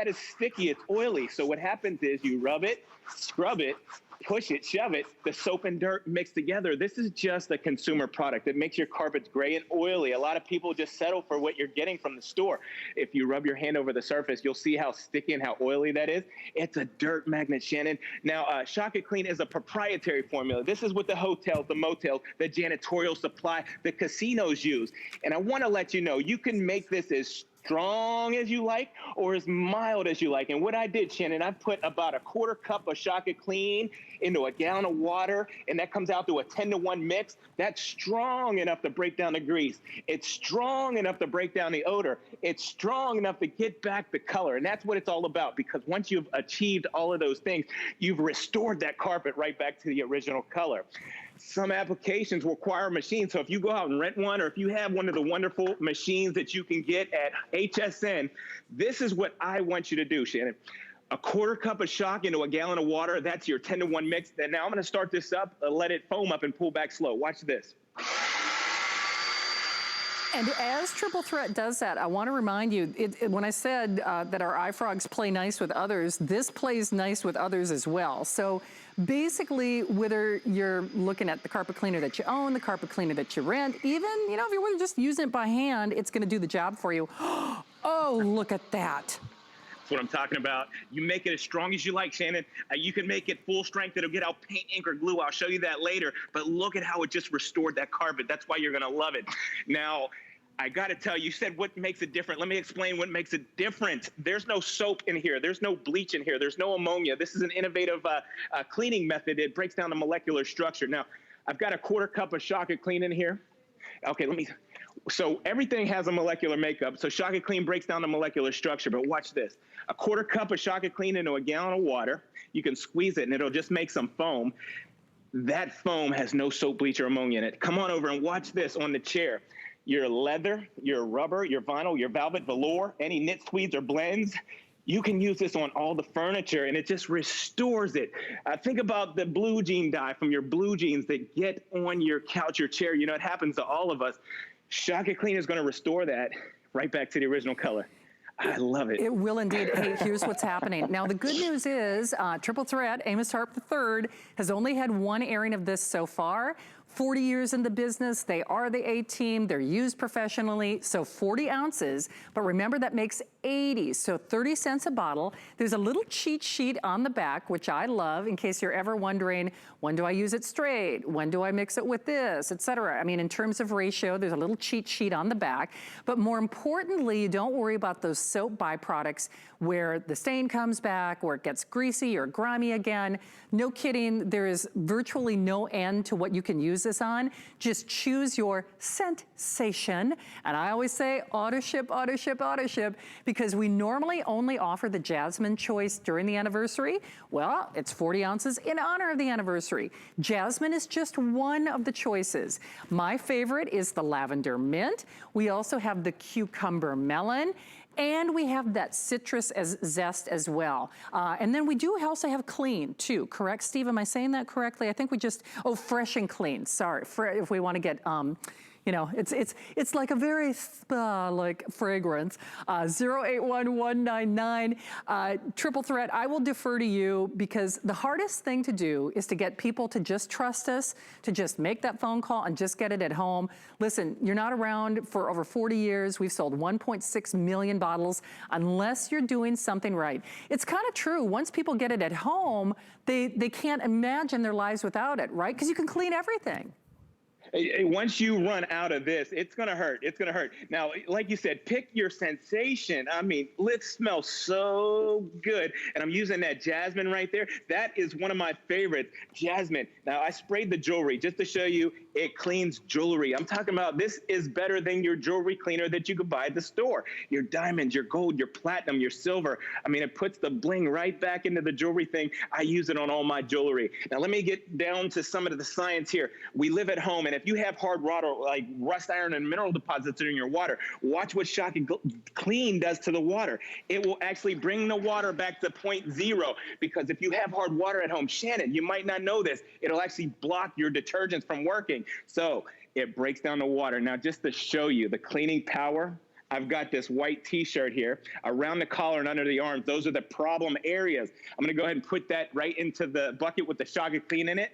is sticky, it's oily. So what happens is you rub it, scrub it, push it, shove it, the soap and dirt mix together. This is just a consumer product that makes your carpets gray and oily. A lot of people just settle for what you're getting from the store. If you rub your hand over the surface, you'll see how sticky and how oily that is. It's a dirt magnet, Shannon. Now, Shock It Clean is a proprietary formula. This is what the hotels, the motels, the janitorial supply, the casinos use. And I want to let you know, you can make this as strong as you like or as mild as you like. And what I did, Shannon, I put about a quarter cup of Shock It Clean into a gallon of water, and that comes out to a 10-to-1 mix. That's strong enough to break down the grease. It's strong enough to break down the odor. It's strong enough to get back the color. And that's what it's all about, because once you've achieved all of those things, you've restored that carpet right back to the original color. Some applications require a machine. So if you go out and rent one, or if you have one of the wonderful machines that you can get at HSN, this is what I want you to do, Shannon. A quarter cup of Shock into a gallon of water. That's your 10-to-1 mix. And now I'm going to start this up, let it foam up and pull back slow. Watch this. And as Triple Threat does that, I want to remind you, when I said that our iFrogs play nice with others, this plays nice with others as well. So basically, whether you're looking at the carpet cleaner that you own, the carpet cleaner that you rent, even, you know, if you're just using it by hand, it's going to do the job for you. Oh, look at that. What I'm talking about. You make it as strong as you like, Shannon. You can make it full strength. It'll get out paint, ink, or glue. I'll show you that later. But look at how it just restored that carpet. That's why you're going to love it. Now, I got to tell you, you said what makes it different. Let me explain what makes it different. There's no soap in here. There's no bleach in here. There's no ammonia. This is an innovative cleaning method. It breaks down the molecular structure. Now, I've got a quarter cup of Shock It Clean in here. Okay, so everything has a molecular makeup. So Shock It Clean breaks down the molecular structure, but watch this. A quarter cup of Shock It Clean into a gallon of water. You can squeeze it and it'll just make some foam. That foam has no soap, bleach, or ammonia in it. Come on over and watch this on the chair. Your leather, your rubber, your vinyl, your velvet, velour, any knit tweeds or blends, you can use this on all the furniture and it just restores it. Think about the blue jean dye from your blue jeans that get on your couch or chair. You know, it happens to all of us. Shock It Clean is going to restore that right back to the original color. I love it. It will indeed. Hey, here's what's happening. Now, the good news is Triple Threat, Amos Harp III, has only had one airing of this so far. 40 years in the business, they are the A-team, they're used professionally, so 40 ounces, but remember that makes 80, so 30 cents a bottle. There's a little cheat sheet on the back, which I love, in case you're ever wondering, when do I use it straight? When do I mix it with this, etc. I mean, in terms of ratio, there's a little cheat sheet on the back, but more importantly, you don't worry about those soap byproducts where the stain comes back, or it gets greasy or grimy again. No kidding, there is virtually no end to what you can use this on. Just choose your sensation. And I always say auto ship, auto ship, auto ship, because we normally only offer the Jasmine choice during the anniversary. Well, it's 40 ounces in honor of the anniversary. Jasmine is just one of the choices. My favorite is the lavender mint. We also have the cucumber melon. And we have that citrus as zest as well. And then we do also have clean too, correct, Steve? Am I saying that correctly? I think we just, fresh and clean, sorry, if we want to get, You know, it's like a very spa-like fragrance. 081199 triple threat. I will defer to you because the hardest thing to do is to get people to just trust us, to just make that phone call and just get it at home. Listen, you're not around for over 40 years. We've sold 1.6 million bottles unless you're doing something right. It's kind of true. Once people get it at home, they can't imagine their lives without it, right? Because you can clean everything. Once you run out of this, it's going to hurt. It's going to hurt. Now, like you said, pick your sensation. I mean, it smells so good. And I'm using that jasmine right there. That is one of my favorites, jasmine. Now, I sprayed the jewelry just to show you it cleans jewelry. I'm talking about this is better than your jewelry cleaner that you could buy at the store. Your diamonds, your gold, your platinum, your silver. I mean, it puts the bling right back into the jewelry thing. I use it on all my jewelry. Now, let me get down to some of the science here. We live at home, and if you have hard water, like rust, iron, and mineral deposits in your water, watch what Shock and Clean does to the water. It will actually bring the water back to 0.0, because if you have hard water at home, Shannon, you might not know this, it'll actually block your detergents from working. So it breaks down the water. Now, just to show you the cleaning power, I've got this white t-shirt here around the collar and under the arms. Those are the problem areas. I'm gonna go ahead and put that right into the bucket with the Shock and Clean in it.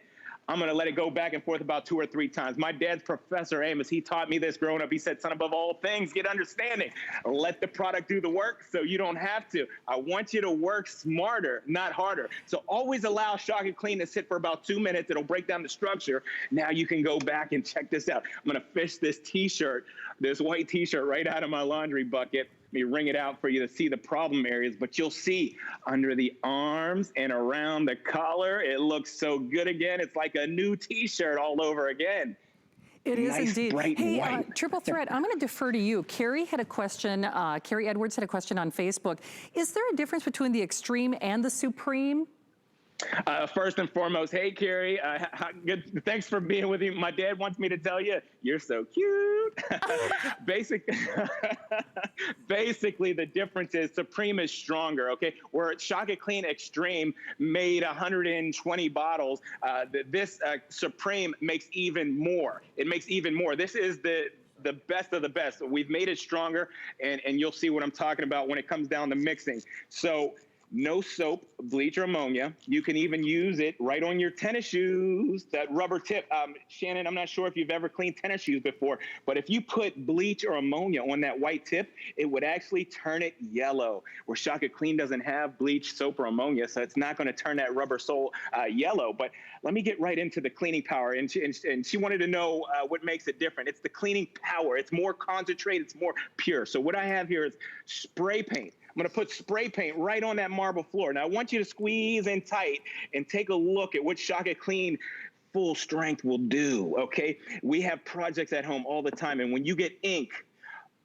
I'm going to let it go back and forth about 2 or 3 times. My dad's Professor Amos, he taught me this growing up. He said, son, above all things, get understanding. Let the product do the work so you don't have to. I want you to work smarter, not harder. So always allow Shock and Clean to sit for about 2 minutes. It'll break down the structure. Now you can go back and check this out. I'm going to fish this t-shirt, this white t-shirt right out of my laundry bucket. Let me wring it out for you to see the problem areas, but you'll see under the arms and around the collar, it looks so good again. It's like a new t-shirt all over again. It is nice, indeed. Bright hey, white. Triple Threat, I'm going to defer to you. Carrie had a question, Carrie Edwards had a question on Facebook. Is there a difference between the Extreme and the Supreme? First and foremost, hey, Carrie, good. Thanks for being with me. My dad wants me to tell you, you're so cute. Basically, the difference is Supreme is stronger, okay? Where Shock and Clean Extreme made 120 bottles, this Supreme makes even more. It makes even more. This is the best of the best. We've made it stronger, and you'll see what I'm talking about when it comes down to mixing. So, no soap, bleach, or ammonia. You can even use it right on your tennis shoes, that rubber tip. Shannon, I'm not sure if you've ever cleaned tennis shoes before, but if you put bleach or ammonia on that white tip, it would actually turn it yellow, where Shock and Clean doesn't have bleach, soap, or ammonia, so it's not going to turn that rubber sole yellow. But let me get right into the cleaning power, and she wanted to know what makes it different. It's the cleaning power. It's more concentrated. It's more pure. So what I have here is spray paint. I'm going to put spray paint right on that marble floor. Now, I want you to squeeze in tight and take a look at what Shock and Clean full strength will do, okay? We have projects at home all the time, and when you get ink,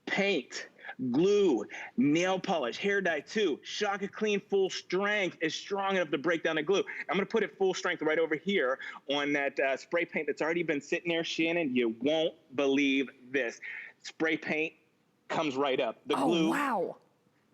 paint, glue, nail polish, hair dye too, Shock and Clean full strength is strong enough to break down the glue. I'm going to put it full strength right over here on that spray paint that's already been sitting there. Shannon, you won't believe this. Spray paint comes right up. The glue. Oh, wow.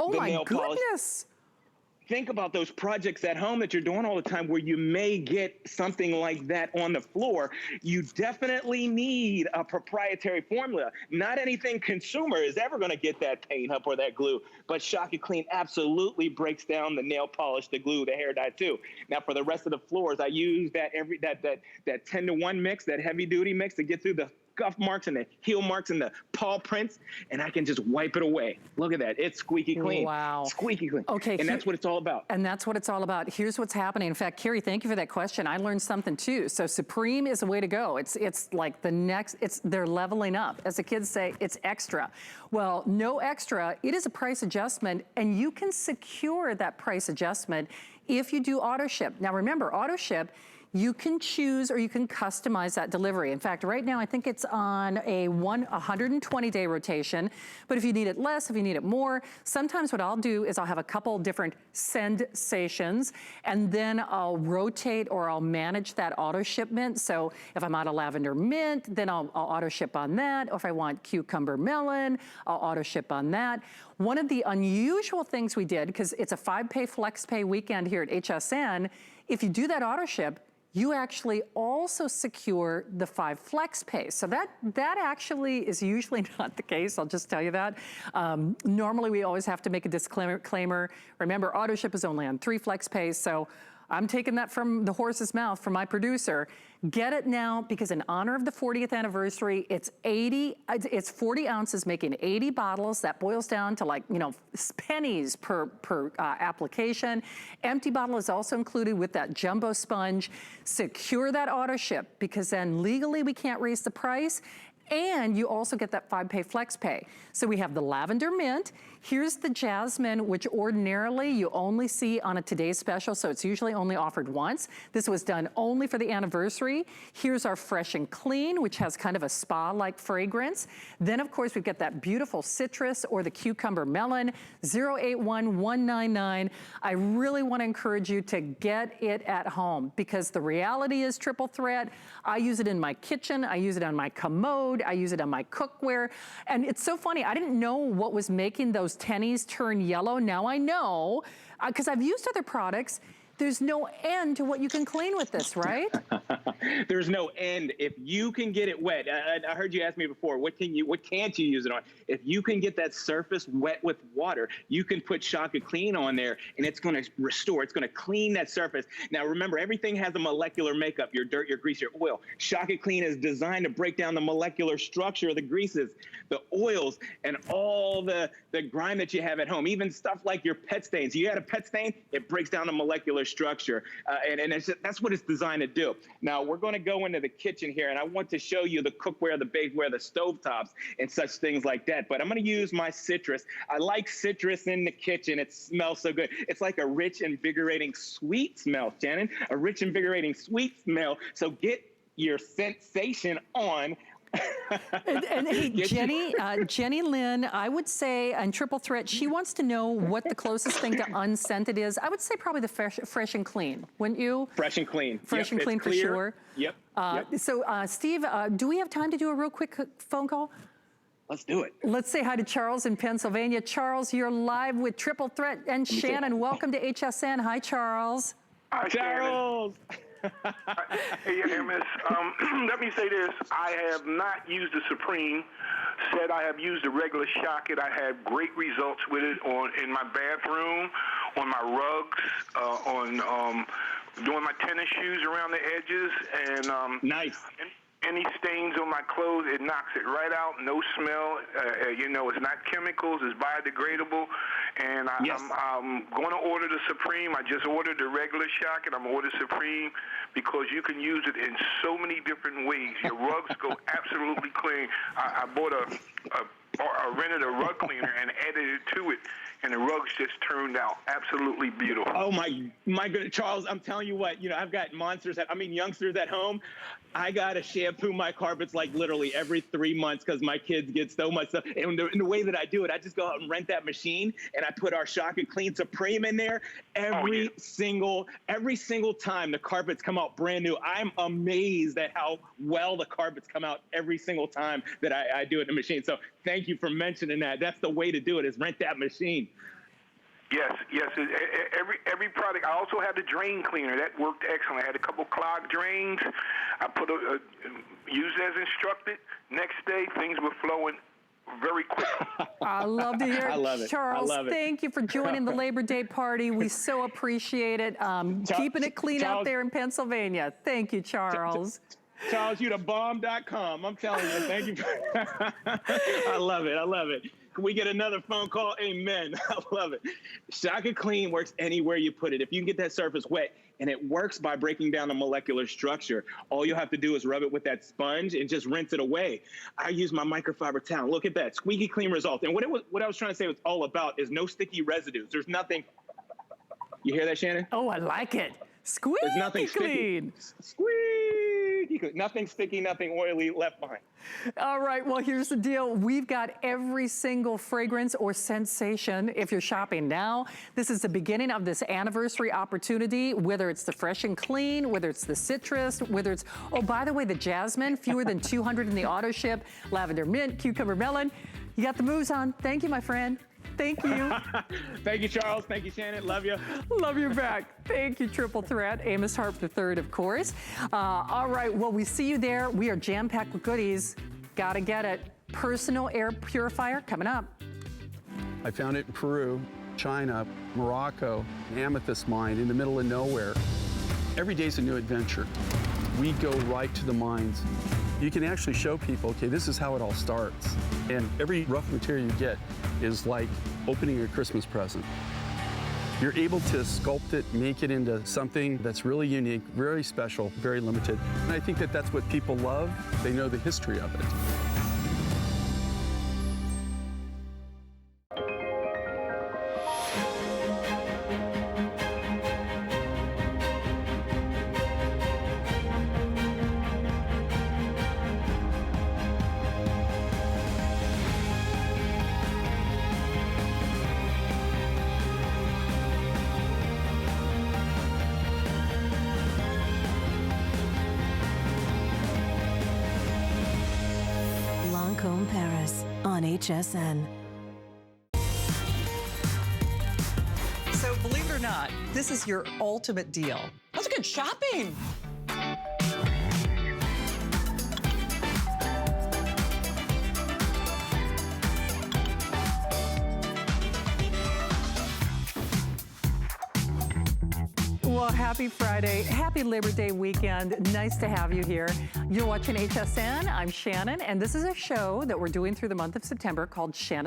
Oh my goodness. Polish. Think about those projects at home that you're doing all the time where you may get something like that on the floor. You definitely need a proprietary formula. Not anything consumer is ever going to get that paint up or that glue, but Shock and Clean absolutely breaks down the nail polish, the glue, the hair dye too. Now for the rest of the floors, I use that 10-to-1 mix, that heavy duty mix to get through the scuff marks and the heel marks and the paw prints, and I can just wipe it away. Look at that. It's squeaky clean. Wow. Squeaky clean. Okay. And that's what it's all about. And that's what it's all about. Here's what's happening. In fact, Carrie, thank you for that question. I learned something too. So Supreme is the way to go. It's like the next, they're leveling up. As the kids say, it's extra. Well, no extra. It is a price adjustment, and you can secure that price adjustment if you do auto ship. Now remember, auto ship, you can choose or you can customize that delivery. In fact, right now, I think it's on a 120-day rotation, but if you need it less, if you need it more, sometimes what I'll do is I'll have a couple different send stations, and then I'll rotate or I'll manage that auto shipment. So if I'm out of lavender mint, then I'll auto ship on that. Or if I want cucumber melon, I'll auto ship on that. One of the unusual things we did, because it's a 5-pay flex pay weekend here at HSN, if you do that auto ship, you actually also secure the 5 flex pay. So that actually is usually not the case, I'll just tell you that. Normally we always have to make a disclaimer. Remember, auto ship is only on 3 flex pays, so I'm taking that from the horse's mouth from my producer. Get it now, because in honor of the 40th anniversary, it's 40 ounces making 80 bottles. That boils down to, like, you know, pennies per application. Empty bottle is also included with that jumbo sponge. Secure that auto ship, because then legally we can't raise the price. And you also get that 5-pay flex pay. So we have the lavender mint. Here's the jasmine, which ordinarily you only see on a today's special, so it's usually only offered once. This was done only for the anniversary. Here's our fresh and clean, which has kind of a spa-like fragrance. Then, of course, we've got that beautiful citrus or the cucumber melon, 081199. I really want to encourage you to get it at home, because the reality is triple threat. I use it in my kitchen. I use it on my commode. I use it on my cookware. And it's so funny. I didn't know what was making those tennies turn yellow. Now I know, because I've used other products. There's no end to what you can clean with this, right? There's no end. If you can get it wet, I heard you ask me before, what can't you use it on? If you can get that surface wet with water, you can put Shock and Clean on there, and it's going to restore. It's going to clean that surface. Now, remember, everything has a molecular makeup: your dirt, your grease, your oil. Shock and Clean is designed to break down the molecular structure of the greases, the oils, and all the grime that you have at home, even stuff like your pet stains. You had a pet stain, it breaks down the molecular structure, and that's what it's designed to do. Now, we're going to go into the kitchen here, and I want to show you the cookware, the bakeware, the stovetops, and such things like that. But I'm going to use my citrus. I like citrus in the kitchen. It smells so good. It's like a rich, invigorating, sweet smell, Shannon. A rich, invigorating, sweet smell. So get your sensation on. and hey, Jenny Lynn, I would say on Triple Threat, she wants to know what the closest thing to unscented is. I would say probably the fresh and clean, wouldn't you? Fresh and clean. Fresh and clean for sure. Yep. So Steve, do we have time to do a real quick phone call? Let's do it. Let's say hi to Charles in Pennsylvania. Charles, you're live with Triple Threat and Shannon. Welcome to HSN. Hi, Charles. Hi, Charles. Hey, Amos. Let me say this. I have not used the Supreme. Said I have used the regular Shocket. I had great results with it in my bathroom, on my rugs, on doing my tennis shoes around the edges, and nice. Any stains on my clothes, it knocks it right out. No smell. You know, it's not chemicals. It's biodegradable. And I'm going to order the Supreme. I just ordered the regular Shocket. I'm ordering Supreme because you can use it in so many different ways. Your rugs go absolutely clean. I bought I rented a rug cleaner and added it to it, and the rugs just turned out absolutely beautiful. Oh my goodness, Charles! I'm telling you what, you know, I've got youngsters at home. I gotta shampoo my carpets like literally every 3 months because my kids get so much stuff. And the way that I do it, I just go out and rent that machine, and I put our Shock and Clean Supreme in there every single time the carpets come out brand new. I'm amazed at how well the carpets come out every single time that I do it in the machine. So thank you for mentioning that. That's the way to do it, is rent that machine. Yes. Every product. I also had the drain cleaner. That worked excellent. I had a couple clogged drains. I used as instructed. Next day, things were flowing very quickly. I love to hear it. I love it. Charles, I love it. thank you for joining the Labor Day party. We so appreciate it. Keeping it clean out there in Pennsylvania. Thank you, Charles. Charles, you to bomb.com. I'm telling you, thank you. I love it. I love it. Can we get another phone call? Amen. I love it. Shock and Clean works anywhere you put it. If you can get that surface wet, and it works by breaking down the molecular structure, all you have to do is rub it with that sponge and just rinse it away. I use my microfiber towel. Look at that, squeaky clean result. And what I was trying to say was all about is no sticky residues. There's nothing. You hear that, Shannon? Oh, I like it. Squeaky There's nothing clean. Squeaky clean. Nothing sticky, nothing oily left behind. All right, well, here's the deal. We've got every single fragrance or sensation if you're shopping now. This is the beginning of this anniversary opportunity, whether it's the fresh and clean, whether it's the citrus, whether it's, oh, by the way, the jasmine, fewer than 200 in the auto ship, lavender mint, cucumber melon. You got the moves on. Thank you, my friend. Thank you. Thank you, Charles. Thank you, Shannon. Love you. Love you back. Thank you, Triple Threat. Amos Harp III, of course. All right, well, we see you there. We are jam-packed with goodies. Gotta get it. Personal air purifier coming up. I found it in Peru, China, Morocco, an amethyst mine in the middle of nowhere. Every day's a new adventure. We go right to the mines. You can actually show people, okay, this is how it all starts. And every rough material you get is like opening a Christmas present. You're able to sculpt it, make it into something that's really unique, very special, very limited. And I think that that's what people love. They know the history of it. Paris on HSN. So believe it or not, this is your ultimate deal. That's good shopping. Well, happy Friday. Happy Labor Day weekend. Nice to have you here. You're watching HSN. I'm Shannon, and this is a show that we're doing through the month of September called Shannon's